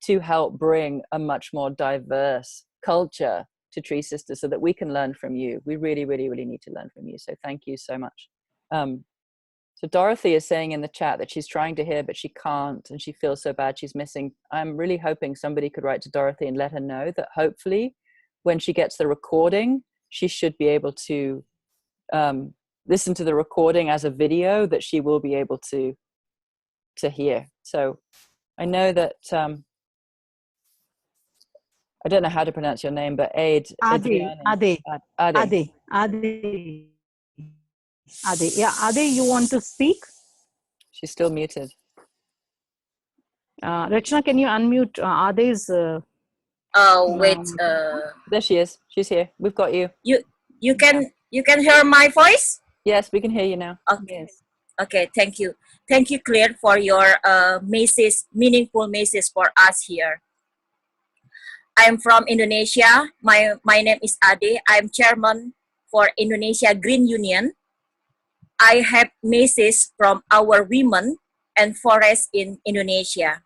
to help bring a much more diverse culture to TreeSisters so that we can learn from you. We really need to learn from you. So thank you so much. So Dorothy is saying in the chat that she's trying to hear, but she can't, and she feels so bad she's missing. I'm really hoping somebody could write to Dorothy and let her know that hopefully when she gets the recording, she should be able to listen to the recording as a video that she will be able to hear. So I know that, I don't know how to pronounce your name, but Ade. Ade. Yeah, Ade, you want to speak? She's still muted. Rachna, can you unmute Ade's? Wait. There she is. She's here. We've got you. You can hear my voice? Yes, we can hear you now. Okay. Yes. Okay. Thank you, Claire, for your message, meaningful message for us here. I'm from Indonesia. My name is Ade. I'm chairman for Indonesia Green Union. I have message from our women and forests in Indonesia.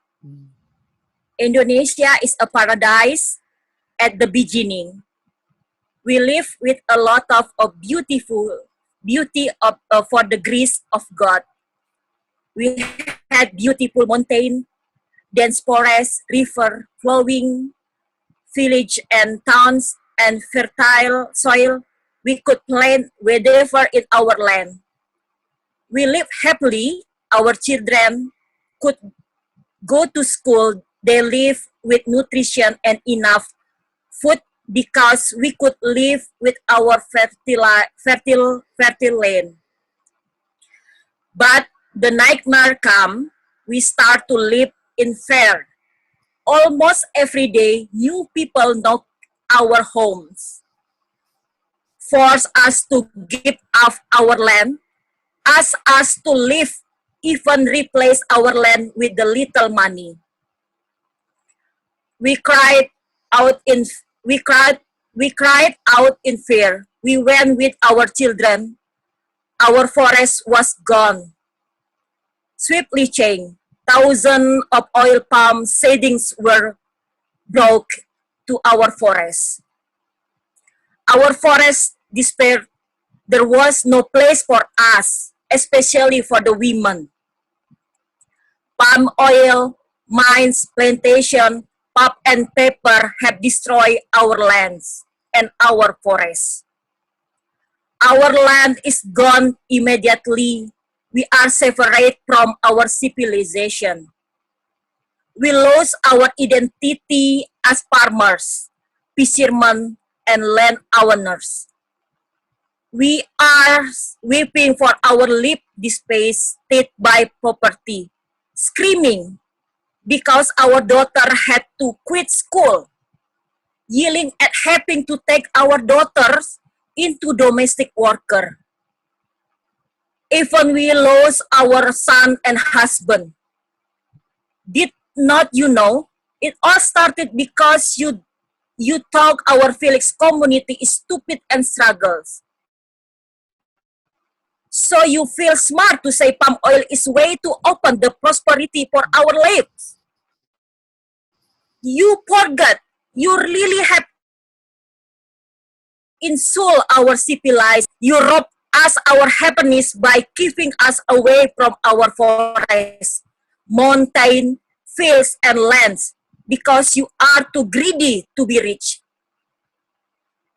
Indonesia is a paradise at the beginning. We live with a lot of beauty for the grace of God. We had beautiful mountain, dense forest, river, flowing village and towns, and fertile soil. We could plant wherever in our land. We live happily. Our children could go to school. They live with nutrition and enough food because we could live with our fertile land. But the nightmare come. We start to live in fear. Almost every day, new people knock our homes, force us to give up our land, ask us to leave, even replace our land with the little money. We cried out in fear. We went with our children. Our forest was gone. Swiftly changed. Thousands of oil palm seedlings were brought to our forest. Our forest despaired. There was no place for us, especially for the women. Palm oil, mines, plantation, pulp and paper have destroyed our lands and our forests. Our land is gone immediately. We are separated from our civilization. We lost our identity as farmers, fishermen, and land owners. We are weeping for our life displaced by poverty, screaming because our daughter had to quit school, yelling at having to take our daughters into domestic worker. Even we lost our son and husband. Did not you know? It all started because you thought our Felix community is stupid and struggles. So you feel smart to say palm oil is way to open the prosperity for our lives. You forgot you really have insult our civilized Europe us our happiness by keeping us away from our forests, mountain, fields, and lands, because you are too greedy to be rich.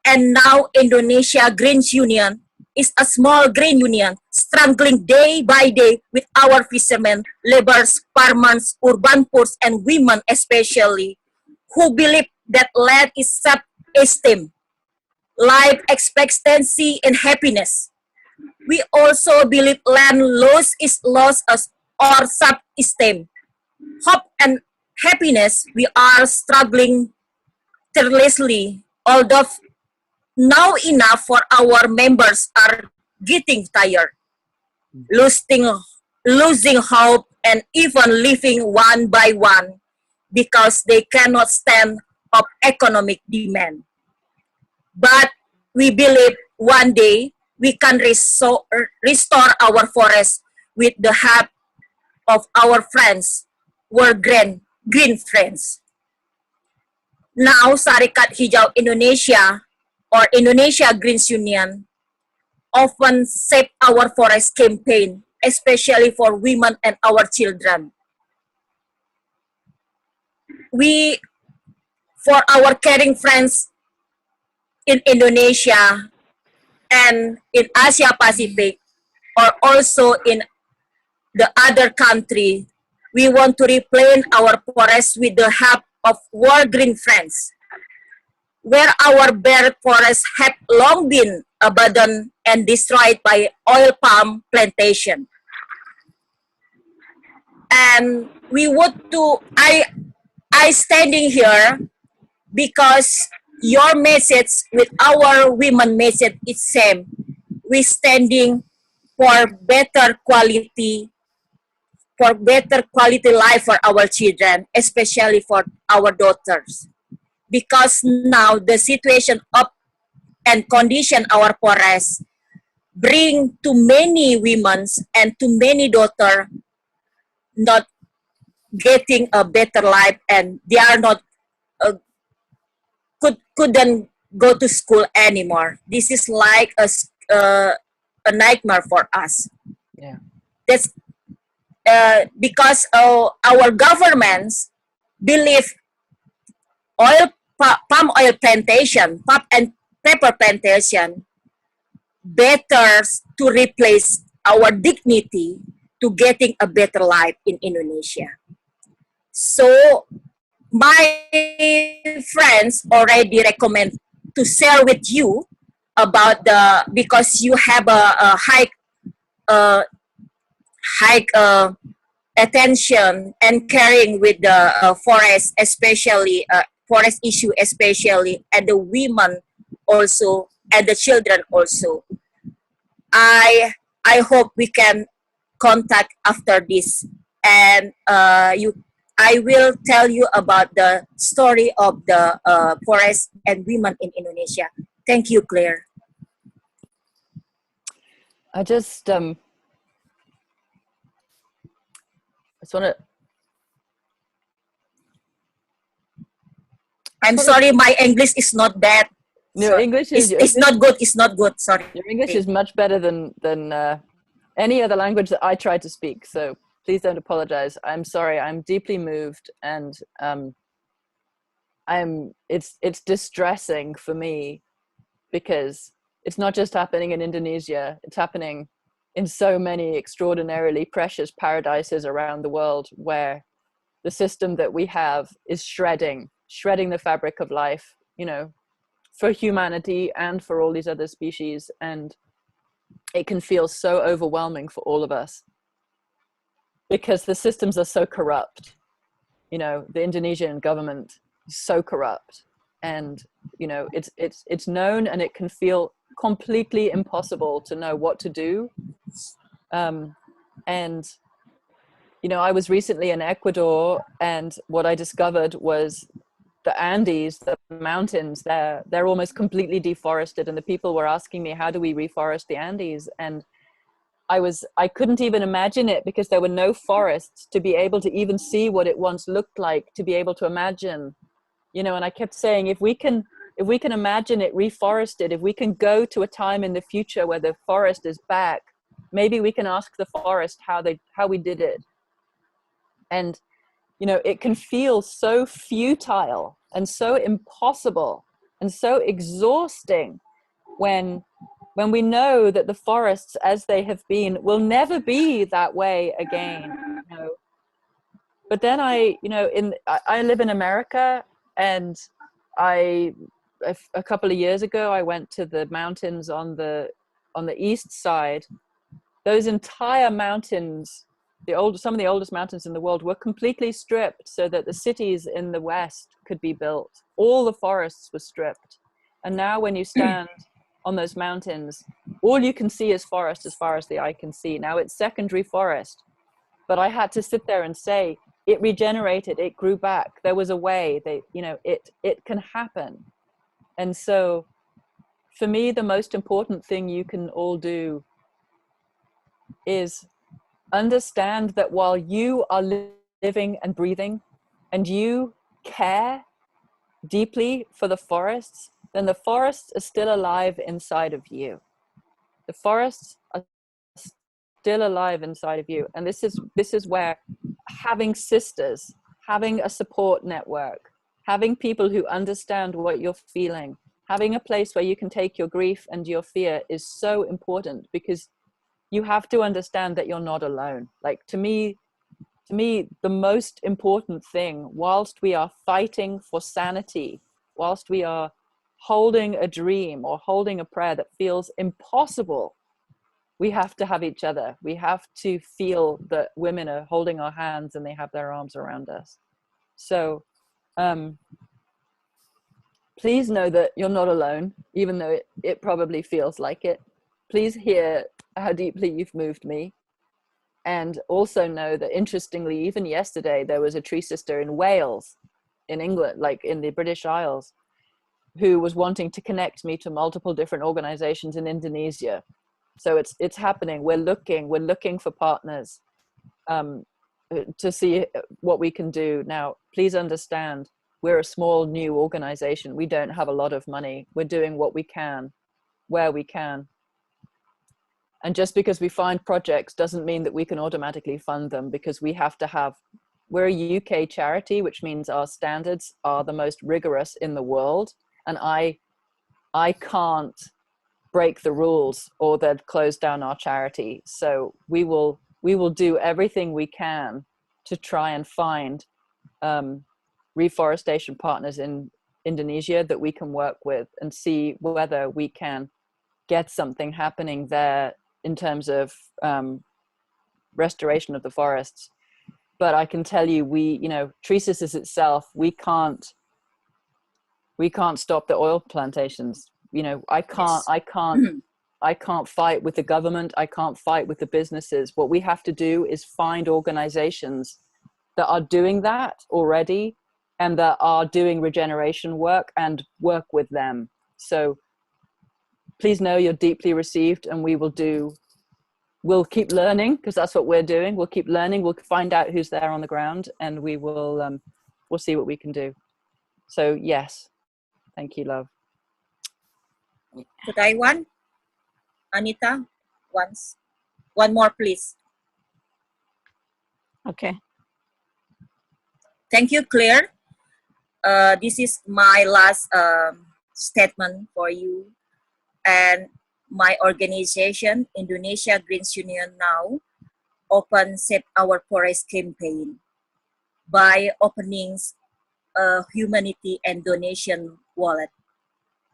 And now Indonesia Greens Union is a small green union struggling day by day with our fishermen, laborers, farmers, urban poor, and women especially, who believe that land is self-esteem, life expectancy, and happiness. We also believe land loss is loss as or self-esteem. Hope and happiness, we are struggling tirelessly, although now enough for our members are getting tired, losing, losing hope, and even leaving one by one because they cannot stand up economic demand. But we believe one day we can restore our forest with the help of our friends, our green friends. Now, Serikat Hijau Indonesia or Indonesia Greens Union often save our forest campaign, especially for women and our children. We, for our caring friends in Indonesia and in Asia Pacific, or also in the other country, we want to replant our forests with the help of our green friends, where our bare forests have long been abandoned and destroyed by oil palm plantation. And we would to, I standing here because your message with our women message is same. We standing for better quality life for our children, especially for our daughters. Because now the situation of and condition our forests bring to many women and to many daughters not getting a better life, and they are not couldn't go to school anymore. This is like a nightmare for us. Yeah, that's because our governments believe palm oil plantation, palm and pepper plantation better to replace our dignity to getting a better life in Indonesia. So my friends already recommend to share with you about because you have a high attention and caring with the forest, especially forest issue, especially, and the women also, and the children also. I hope we can contact after this, and I will tell you about the story of the forest and women in Indonesia. Thank you, Claire. I just want to. I'm sorry, my English is not bad. No, English is it's not good. It's not good. Sorry. Your English is much better than any other language that I try to speak. So please don't apologize. I'm sorry. I'm deeply moved, and it's distressing for me because it's not just happening in Indonesia. It's happening in so many extraordinarily precious paradises around the world where the system that we have is shredding the fabric of life, you know, for humanity and for all these other species. And it can feel so overwhelming for all of us because the systems are so corrupt. You know, the Indonesian government is so corrupt, and you know, it's known, and it can feel completely impossible to know what to do. And you know, I was recently in Ecuador, and what I discovered was the Andes, the mountains, they're almost completely deforested, and the people were asking me, how do we reforest the Andes? And I couldn't even imagine it because there were no forests to be able to even see what it once looked like, to be able to imagine, you know. And I kept saying, if we can if we can imagine it reforested, if we can go to a time in the future where the forest is back, maybe we can ask the forest how we did it. And, you know, it can feel so futile and so impossible and so exhausting when we know that the forests as they have been will never be that way again, you know. But then I live in America, and a couple of years ago I went to the mountains on the east side. Those entire mountains, some of the oldest mountains in the world, were completely stripped so that the cities in the west could be built. All the forests were stripped. And now when you stand on those mountains, all you can see is forest as far as the eye can see. Now it's secondary forest, but I had to sit there and say, it regenerated, it grew back, there was a way, it can happen. And so for me, the most important thing you can all do is understand that while you are living and breathing and you care deeply for the forests, then the forests are still alive inside of you. The forests are still alive inside of you. And this is where having sisters, having a support network, having people who understand what you're feeling, having a place where you can take your grief and your fear is so important, because you have to understand that you're not alone. Like, to me, the most important thing, whilst we are fighting for sanity, whilst we are holding a dream or holding a prayer that feels impossible, we have to have each other. We have to feel that women are holding our hands and they have their arms around us. So please know that you're not alone, even though it probably feels like it. Please hear how deeply you've moved me. And also know that, interestingly, even yesterday, there was a tree sister in Wales, in England, like in the British Isles, who was wanting to connect me to multiple different organizations in Indonesia. So it's happening. We're looking for partners to see what we can do. Now, please understand, we're a small new organization. We don't have a lot of money. We're doing what we can, where we can. And just because we find projects doesn't mean that we can automatically fund them, because we have to have, we're a UK charity, which means our standards are the most rigorous in the world. And I can't break the rules or they'd close down our charity. So we will do everything we can to try and find reforestation partners in Indonesia that we can work with, and see whether we can get something happening there in terms of restoration of the forests. But I can tell you, TreeSisters itself, we can't stop the oil plantations. I can't fight with the government. I can't fight with the businesses. What we have to do is find organizations that are doing that already and that are doing regeneration work, and work with them. So please know you're deeply received, and we'll keep learning, because that's what we're doing. We'll keep learning. We'll find out who's there on the ground, and we'll see what we can do. So yes, thank you, love. Could I one? Anita, once. One more, please. Okay. Thank you, Claire. This is my last statement for you. And my organization, Indonesia Greens Union Now, open Save Our Forest campaign by opening a humanity and donation wallet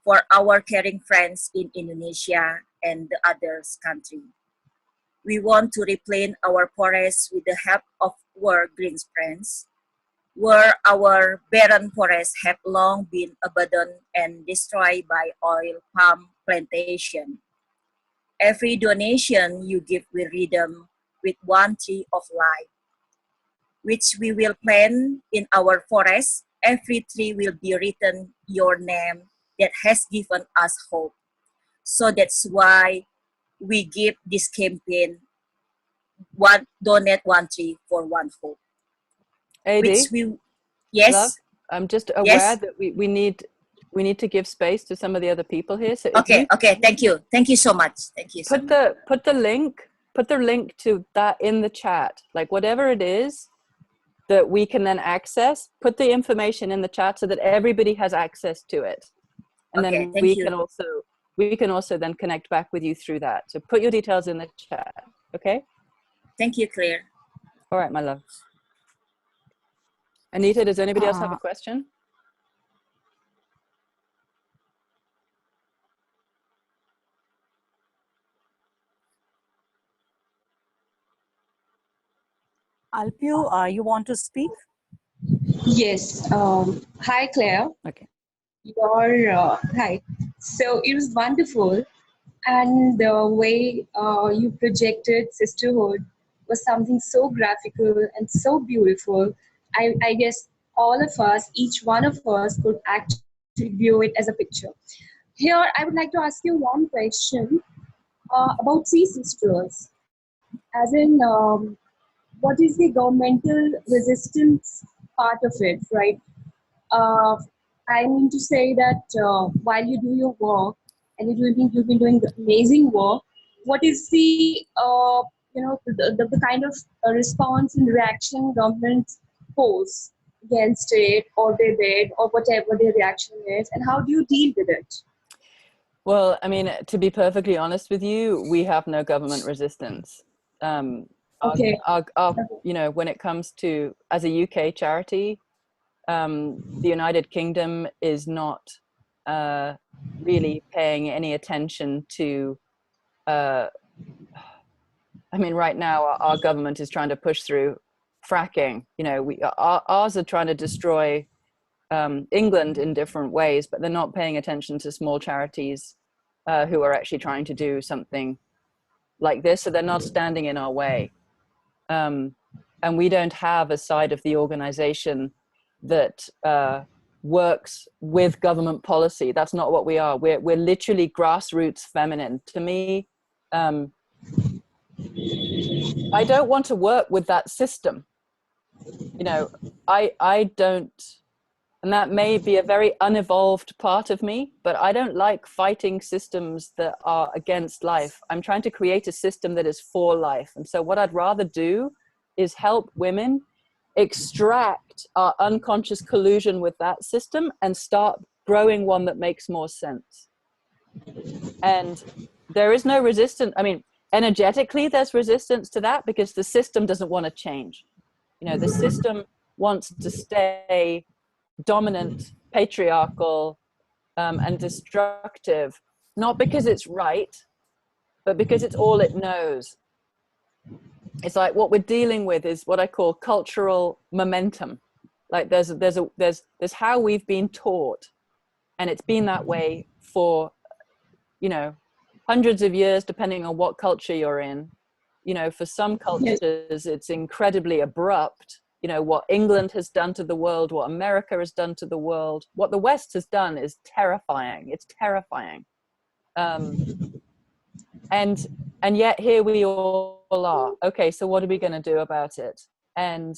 for our caring friends in Indonesia and the other country. We want to replant our forests with the help of our green friends, where our barren forests have long been abandoned and destroyed by oil palm plantation. Every donation you give will redeem with one tree of life, which we will plant in our forest. Every tree will be written your name that has given us hope. So that's why we give this campaign, donate one tree for one hope. AD, Which we, yes. love, I'm just aware yes. that we need we need to give space to some of the other people here. So if Okay, you okay, thank you so much. Thank you so much. put the link to that in the chat, like whatever it is that we can then access, put the information in the chat so that everybody has access to it. And Okay, then thank we you. can also then connect back with you through that. So put your details in the chat, okay? Thank you, Claire. All right, my love. Anita, does anybody else have a question? Alpio, you want to speak? Yes. Hi, Claire. Okay. Hi. So it was wonderful, and the way you projected sisterhood was something so graphical and so beautiful. I guess all of us, each one of us, could actually view it as a picture. Here, I would like to ask you one question about TreeSisters, as in, what is the governmental resistance part of it, right? Uh, I mean to say that while you do your work, and you've been doing amazing work, what is the the kind of response and reaction governments pose against it, or they did, or whatever their reaction is, and how do you deal with it? Well, I mean, to be perfectly honest with you, we have no government resistance. Okay. You know, when it comes to, as a UK charity, the United Kingdom is not really paying any attention to, I mean, right now our government is trying to push through fracking. You know, ours are trying to destroy England in different ways, but they're not paying attention to small charities who are actually trying to do something like this. So they're not standing in our way. And we don't have a side of the organization that works with government policy. That's not what we are. We're literally grassroots feminine. To me, I don't want to work with that system. You know, I don't, and that may be a very unevolved part of me, but I don't like fighting systems that are against life. I'm trying to create a system that is for life. And so what I'd rather do is help women extract our unconscious collusion with that system and start growing one that makes more sense. And there is no resistance. I mean, energetically, there's resistance to that because the system doesn't want to change. You know, the system wants to stay dominant, patriarchal, and destructive, not because it's right, but because it's all it knows. It's like what we're dealing with is what I call cultural momentum. Like there's how we've been taught, and it's been that way for, you know, hundreds of years, depending on what culture you're in. You know, for some cultures, it's incredibly abrupt. You know, what England has done to the world, what America has done to the world, what the West has done is terrifying. It's terrifying. And yet here we all are. Okay, so what are we going to do about it? And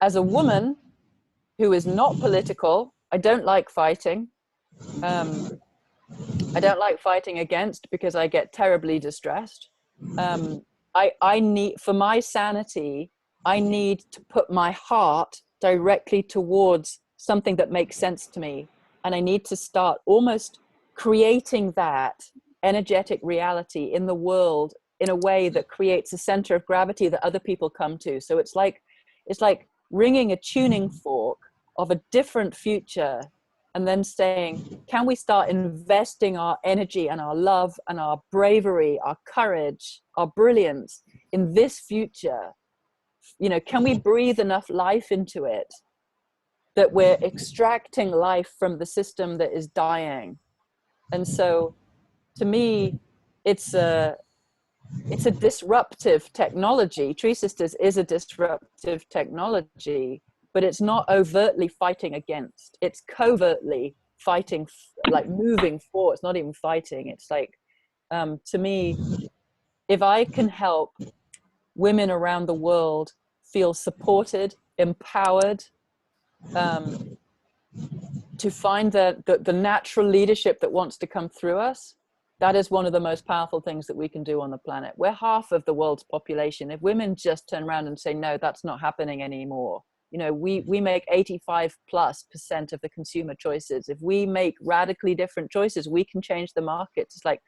as a woman who is not political, I don't like fighting. I don't like fighting against because I get terribly distressed. I need, for my sanity, I need to put my heart directly towards something that makes sense to me. And I need to start almost creating that energetic reality in the world in a way that creates a center of gravity that other people come to. So it's like ringing a tuning fork of a different future and then saying, can we start investing our energy and our love and our bravery, our courage, our brilliance in this future? You know, can we breathe enough life into it that we're extracting life from the system that is dying? And so to me, it's a disruptive technology. TreeSisters is a disruptive technology, but it's not overtly fighting against. It's covertly fighting, like moving forward. It's not even fighting. It's like, to me, if I can help women around the world feel supported, empowered, to find the natural leadership that wants to come through us. That is one of the most powerful things that we can do on the planet. We're half of the world's population. If women just turn around and say, no, that's not happening anymore. You know, we make 85+% of the consumer choices. If we make radically different choices, we can change the markets. It's like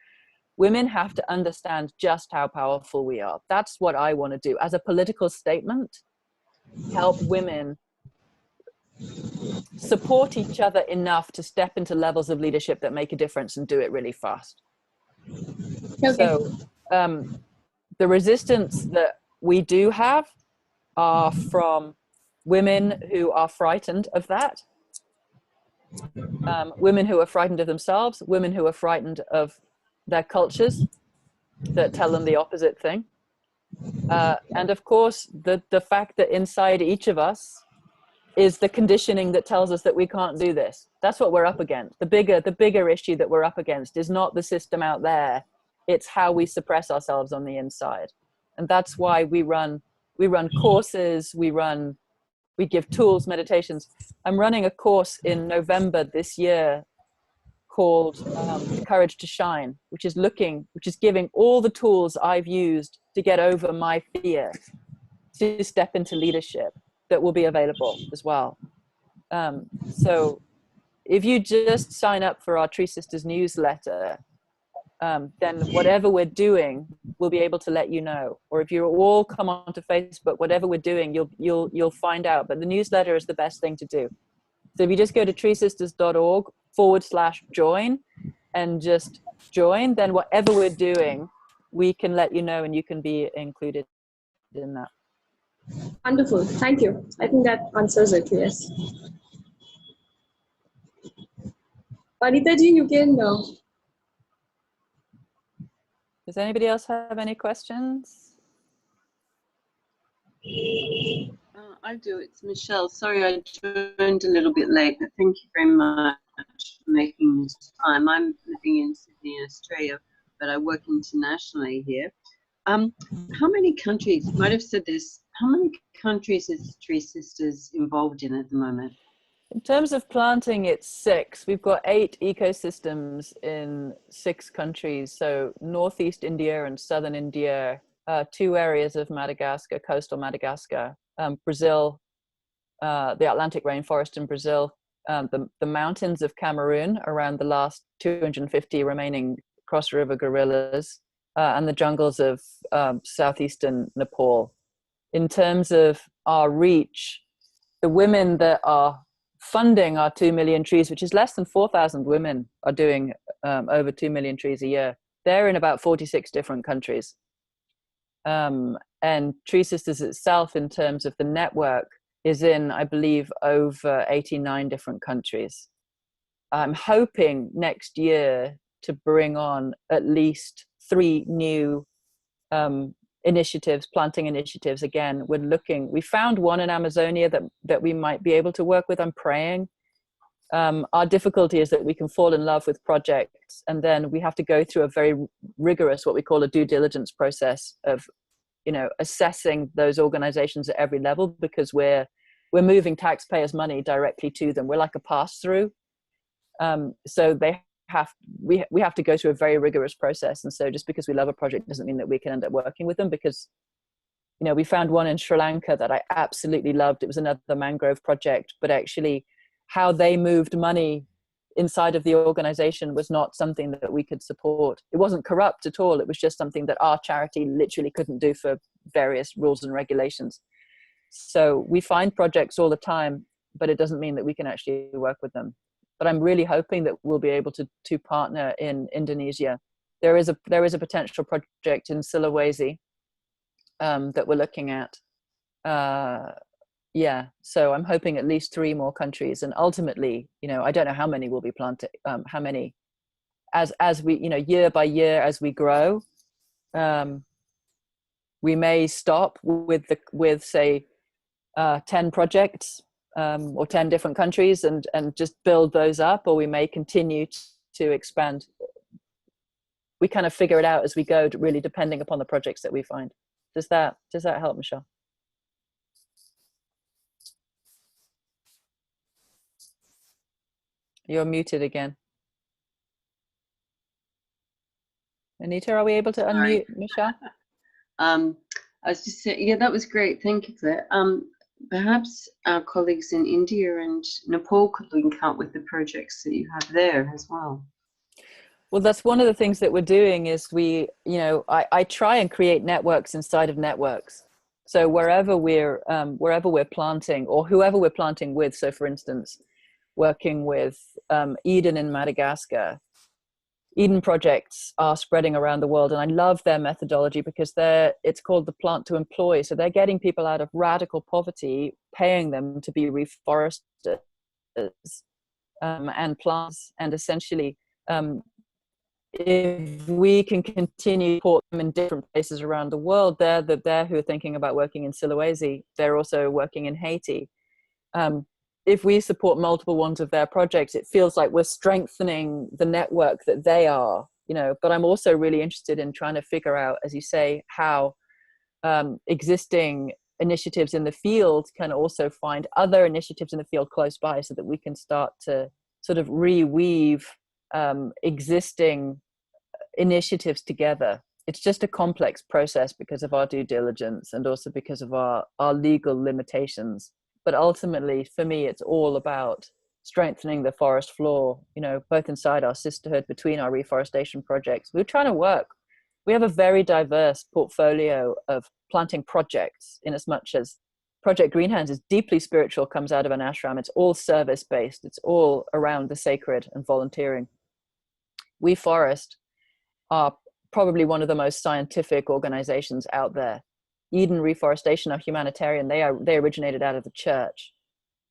women have to understand just how powerful we are. That's what I want to do as a political statement. Help women support each other enough to step into levels of leadership that make a difference and do it really fast. Okay. So the resistance that we do have are from women who are frightened of that, women who are frightened of themselves, women who are frightened of their cultures that tell them the opposite thing. And of course, the fact that inside each of us is the conditioning that tells us that we can't do this. That's what we're up against. The bigger issue that we're up against is not the system out there. It's how we suppress ourselves on the inside. And that's why we run courses, we give tools, meditations. I'm running a course in November this year called Courage to Shine, which is giving all the tools I've used to get over my fear to step into leadership that will be available as well. So if you just sign up for our TreeSisters newsletter, then whatever we're doing, we'll be able to let you know. Or if you all come onto Facebook, whatever we're doing, you'll find out. But the newsletter is the best thing to do. So if you just go to treesisters.org/join and just join, then whatever we're doing, we can let you know and you can be included in that. Wonderful. Thank you. I think that answers it. Yes. Vanita ji, you can. Does anybody else have any questions? I'll do it. It's Michelle. Sorry, I joined a little bit late, but thank you very much for making this time. I'm living in Sydney, Australia, but I work internationally here. How many countries, you might have said this, how many countries is TreeSisters involved in at the moment? In terms of planting, it's 6. We've got 8 ecosystems in 6 countries. So Northeast India and Southern India, 2 areas of Madagascar, coastal Madagascar, Brazil, the Atlantic rainforest in Brazil, the mountains of Cameroon around the last 250 remaining cross-river gorillas, and the jungles of southeastern Nepal. In terms of our reach, the women that are funding our 2 million trees, which is less than 4,000 women are doing over 2 million trees a year. They're in about 46 different countries. And TreeSisters itself, in terms of the network, is in, I believe, over 89 different countries. I'm hoping next year to bring on at least 3 new initiatives, planting initiatives. Again, we found one in Amazonia that we might be able to work with. I'm praying. Our difficulty is that we can fall in love with projects, and then we have to go through a very rigorous, what we call a due diligence process of, assessing those organizations at every level, because we're moving taxpayers' money directly to them. We're like a pass-through. So we have to go through a very rigorous process. And so just because we love a project doesn't mean that we can end up working with them, because, we found one in Sri Lanka that I absolutely loved. It was another mangrove project, but actually how they moved money inside of the organization was not something that we could support. It wasn't corrupt at all. It was just something that our charity literally couldn't do for various rules and regulations. So we find projects all the time, but it doesn't mean that we can actually work with them. But I'm really hoping that we'll be able to partner in Indonesia. There is a potential project in Sulawesi that we're looking at. So I'm hoping at least 3 more countries, and ultimately, I don't know how many will be planted. How many, as we, year by year as we grow, we may stop with say 10 projects. Or 10 different countries and just build those up, or we may continue to expand. We kind of figure it out as we go, really depending upon the projects that we find. Does that help, Michelle? You're muted again. Anita, are we able to Sorry. unmute Michelle? I was just saying, yeah, that was great. Thank you, Claire. Perhaps our colleagues in India and Nepal could link up with the projects that you have there as well. Well, that's one of the things that we're doing is I try and create networks inside of networks. So wherever we're planting or whoever we're planting with, so for instance, working with Eden in Madagascar, Eden projects are spreading around the world, and I love their methodology because it's called the plant to employ. So they're getting people out of radical poverty, paying them to be reforesters and plants, and essentially if we can continue to support them in different places around the world, they're who are thinking about working in Sulawesi, they're also working in Haiti. If we support multiple ones of their projects, it feels like we're strengthening the network that they are, but I'm also really interested in trying to figure out, as you say, how existing initiatives in the field can also find other initiatives in the field close by so that we can start to sort of reweave existing initiatives together. It's just a complex process because of our due diligence and also because of our legal limitations. But ultimately, for me, it's all about strengthening the forest floor, both inside our sisterhood, between our reforestation projects. We're trying to work. We have a very diverse portfolio of planting projects, in as much as Project GreenHands is deeply spiritual, comes out of an ashram. It's all service-based. It's all around the sacred and volunteering. We Forest are probably one of the most scientific organizations out there. Eden Reforestation are humanitarian. They originated out of the church.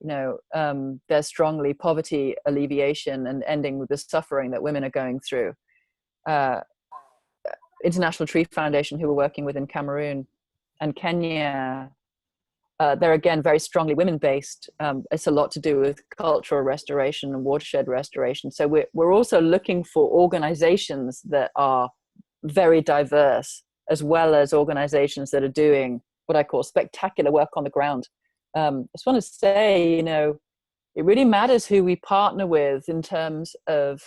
They're strongly poverty alleviation and ending with the suffering that women are going through. International Tree Foundation, who we're working with in Cameroon and Kenya, they're again very strongly women-based. It's a lot to do with cultural restoration and watershed restoration. So we're also looking for organizations that are very diverse, as well as organizations that are doing what I call spectacular work on the ground. I just want to say, it really matters who we partner with in terms of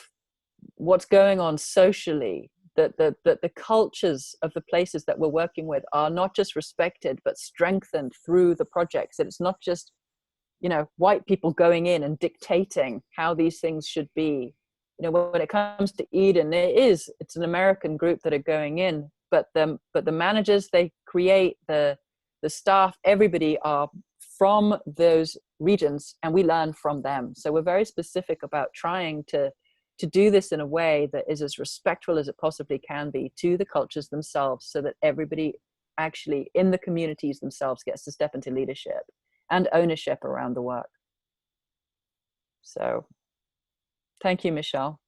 what's going on socially, that the cultures of the places that we're working with are not just respected, but strengthened through the projects. That it's not just, white people going in and dictating how these things should be. When it comes to Eden, it's an American group that are going in, but the managers they create, the staff, everybody are from those regions, and we learn from them. So we're very specific about trying to do this in a way that is as respectful as it possibly can be to the cultures themselves, so that everybody actually in the communities themselves gets to step into leadership and ownership around the work. So thank you, Michelle.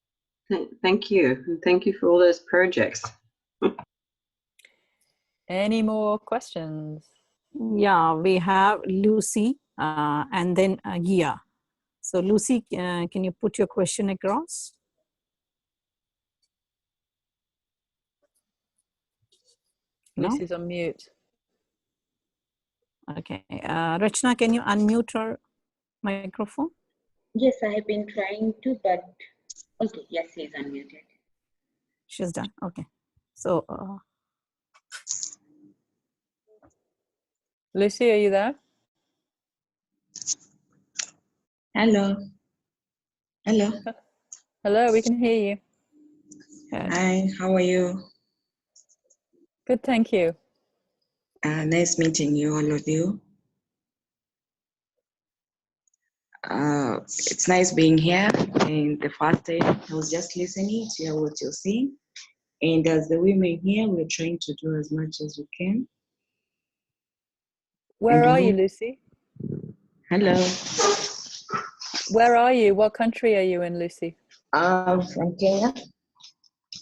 Thank you. And thank you for all those projects. Any more questions? Yeah, we have Lucy and then Gia. So Lucy, can you put your question across? Lucy's on mute. Okay. Rachna, can you unmute her microphone? Yes, I have been trying to, but okay, yes, she's unmuted. She's done. Okay. So, Lucy, are you there? Hello. Hello. Hello, we can hear you. Hi, how are you? Good, thank you. Nice meeting you, all of you. It's nice being here. And the first day, I was just listening to hear what you're saying. And as the women here, we're trying to do as much as we can. Where are you, Lucy? Hello. Where are you? What country are you in, Lucy? From Kenya.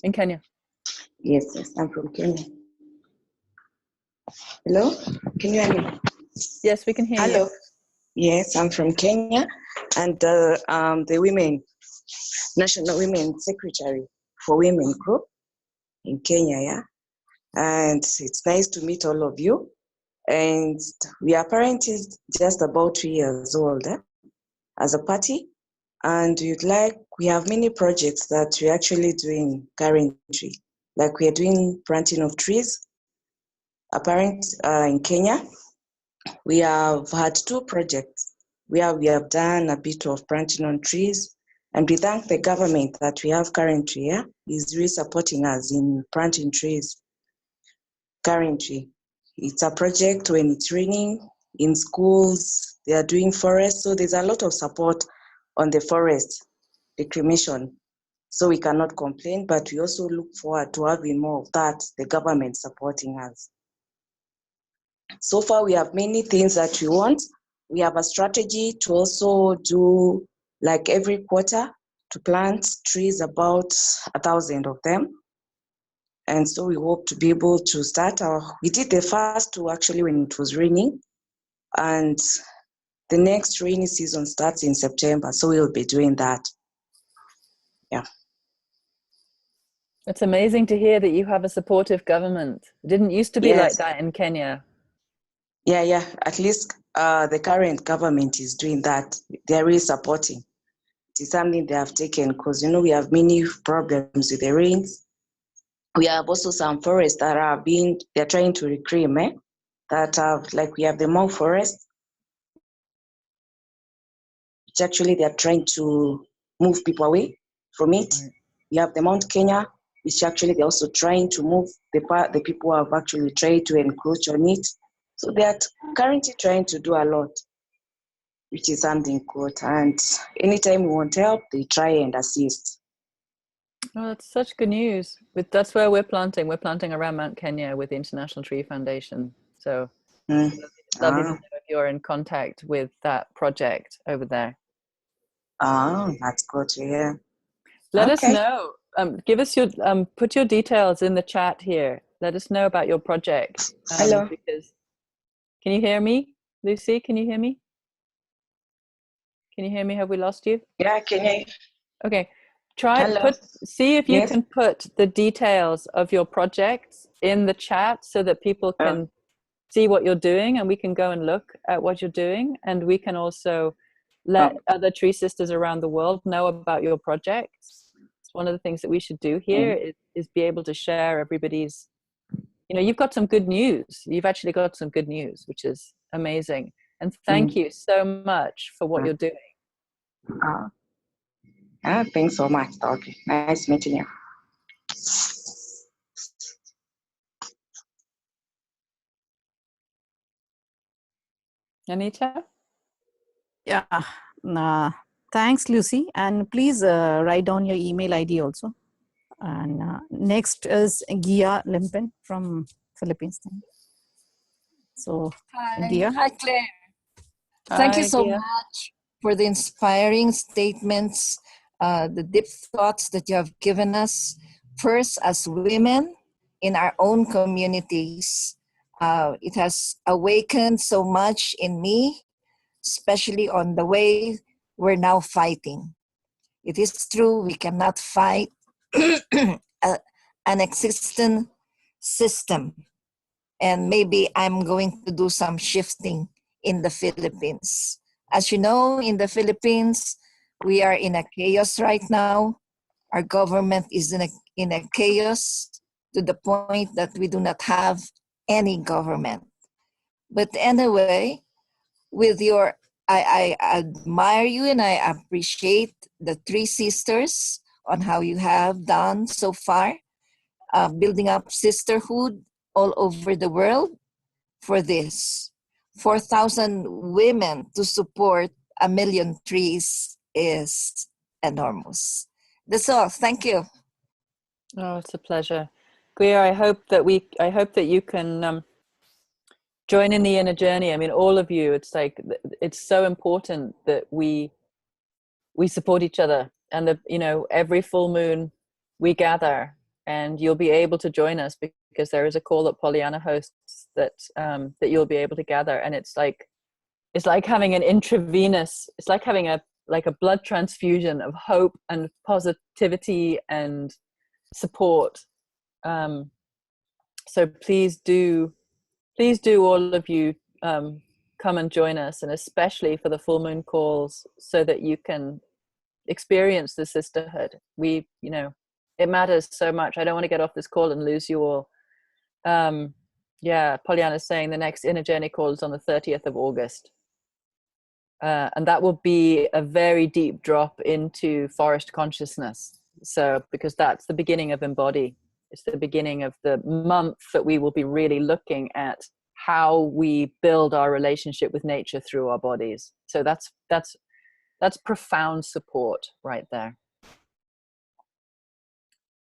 In Kenya? Yes, I'm from Kenya. Hello? Can you hear me? Yes, we can hear you. Hello. Yes, I'm from Kenya, and the women, National Women Secretary for Women Group in Kenya, yeah. And it's nice to meet all of you. And we are apparently just about 2 years old as a party. And we have many projects that we're actually doing currently. Like we are doing planting of trees. In Kenya, we have had 2 projects where we have done a bit of planting on trees. And we thank the government that we have currently, is really supporting us in planting trees. Currently, it's a project when it's raining, in schools, they are doing forest. So there's a lot of support on the forest reclamation. So we cannot complain, but we also look forward to having more of that, the government supporting us. So far, we have many things that we want. We have a strategy to also do, like every quarter, to plant trees, about 1,000 of them. And so we hope to be able to start we did the first 2 actually when it was raining. And the next rainy season starts in September. So we'll be doing that. Yeah. It's amazing to hear that you have a supportive government. It didn't used to be like Yes. that in Kenya. Yeah. At least the current government is doing that. They're really supporting. It is something they have taken because, we have many problems with the rains. We have also some forests that they're trying to reclaim, that have, like we have the Mau forest, which actually they're trying to move people away from it. Right. We have the Mount Kenya, which actually they're also trying to move the people who have actually tried to encroach on it. So they are currently trying to do a lot, which is something good. And anytime we want help, they try and assist. Oh, that's such good news. That's where we're planting. We're planting around Mount Kenya with the International Tree Foundation. So it's lovely to know if you're in contact with that project over there. Oh, that's good to hear. Let us know. Give us your put your details in the chat here. Let us know about your project. Hello. Because can you hear me, Lucy? Can you hear me? Can you hear me? Have we lost you? Yeah, I can hear you. Okay. See if you can put the details of your projects in the chat so that people can see what you're doing, and we can go and look at what you're doing, and we can also let other tree sisters around the world know about your projects. It's one of the things that we should do here is be able to share everybody's, you've got some good news. You've actually got some good news, which is amazing. And thank you so much for what you're doing. Thanks so much, Dorothy. Nice meeting you. Anita? Yeah. Thanks, Lucy. And please write down your email ID also. And next is Gia Limpen from Philippines. So, Gia. Hi, Claire. Hi, Thank you so Gia. much for the inspiring statements, the deep thoughts that you have given us. First, as women in our own communities, it has awakened so much in me, especially on the way we're now fighting. It is true we cannot fight an existing system. And maybe I'm going to do some shifting in the Philippines. As you know, in the Philippines, we are in a chaos right now. Our government is in a chaos to the point that we do not have any government. But anyway, I admire you and I appreciate the TreeSisters on how you have done so far, building up sisterhood all over the world for this. 4,000 women to support 1 million trees is enormous. That's all. Thank you. Oh, it's a pleasure. Guia, I hope that you can join in the inner journey. I mean, all of you, it's so important that we support each other, and that, every full moon we gather, and you'll be able to join us because there is a call that Pollyanna hosts that you'll be able to gather. And it's like having an intravenous, it's like having a blood transfusion of hope and positivity and support. So please do all of you come and join us, and especially for the full moon calls, so that you can experience the sisterhood. We, you know, it matters so much. I don't want to get off this call and lose you all. Yeah, Pollyanna's saying the next inner journey call is on the 30th of August. And that will be a very deep drop into forest consciousness. So, because that's the beginning of Embody. It's the beginning of the month that we will be really looking at how we build our relationship with nature through our bodies. So that's profound support right there.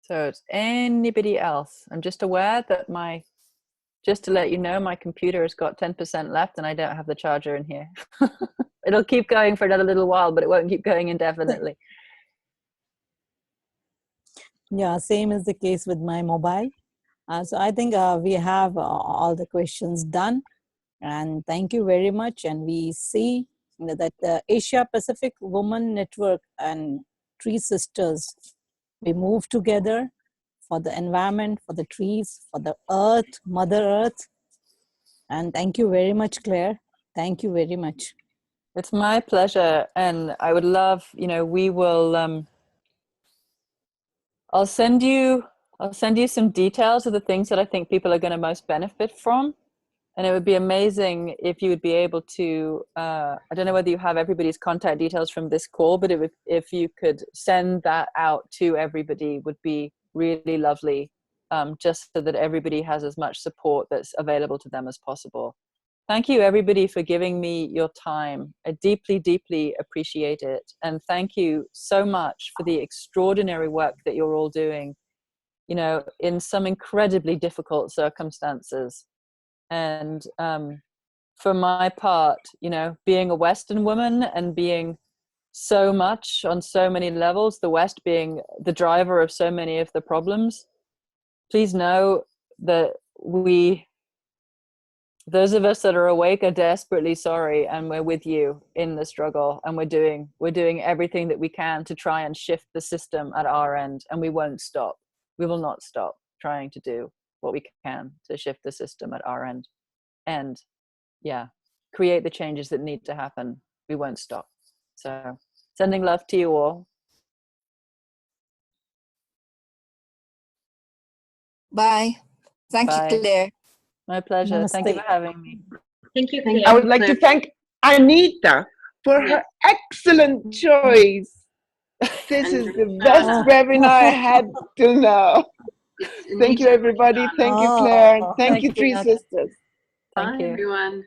So it's anybody else? I'm just aware that just to let you know, my computer has got 10% left and I don't have the charger in here. It'll keep going for another little while, but it won't keep going indefinitely. Yeah, same is the case with my mobile. So I think we have all the questions done. And thank you very much. And we see that the Asia Pacific Women Network and TreeSisters, we move together for the environment, for the trees, for the earth, Mother Earth. And thank you very much, Claire. Thank you very much. It's my pleasure. And I would love, you know, we will, I'll send you some details of the things that I think people are going to most benefit from. And it would be amazing if you would be able to, I don't know whether you have everybody's contact details from this call, but if you could send that out to everybody would be really lovely, just so that everybody has as much support that's available to them as possible. Thank you everybody for giving me your time. I deeply, deeply appreciate it. And thank you so much for the extraordinary work that you're all doing, you know, in some incredibly difficult circumstances. And for my part, you know, being a Western woman and being so much on so many levels, the West being the driver of so many of the problems, please know that those of us that are awake are desperately sorry, and we're with you in the struggle, and we're doing everything that we can to try and shift the system at our end, and we won't stop. We will not stop trying to do what we can to shift the system at our end. And yeah, create the changes that need to happen. We won't stop. So sending love to you all. Bye. Thank Bye. you, Claire. My pleasure. Namaste. Thank you for having me. Thank you, Thank Claire. I would like to thank Anita for her excellent choice. This is the best webinar I had till now. Thank you, everybody. Thank you, Claire. Thank you, TreeSisters. Thank you, everyone.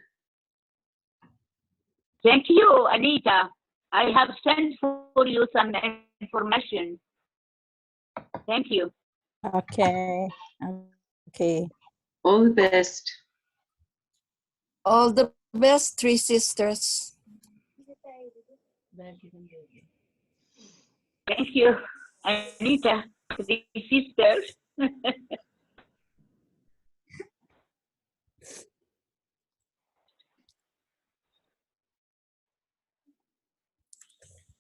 Thank you, Anita. I have sent for you some information. Thank you. Okay. Okay. All the best. All the best, TreeSisters. Thank you, Anita, the sisters.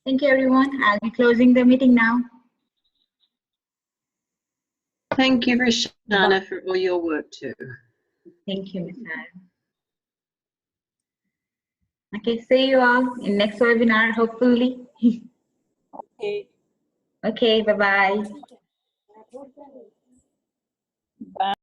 Thank you, everyone. I'll be closing the meeting now. Thank you, Rashana, for all your work too. Thank you, Ms. Adam. Okay, see you all in next webinar, hopefully. Okay. Okay, bye-bye. Bye.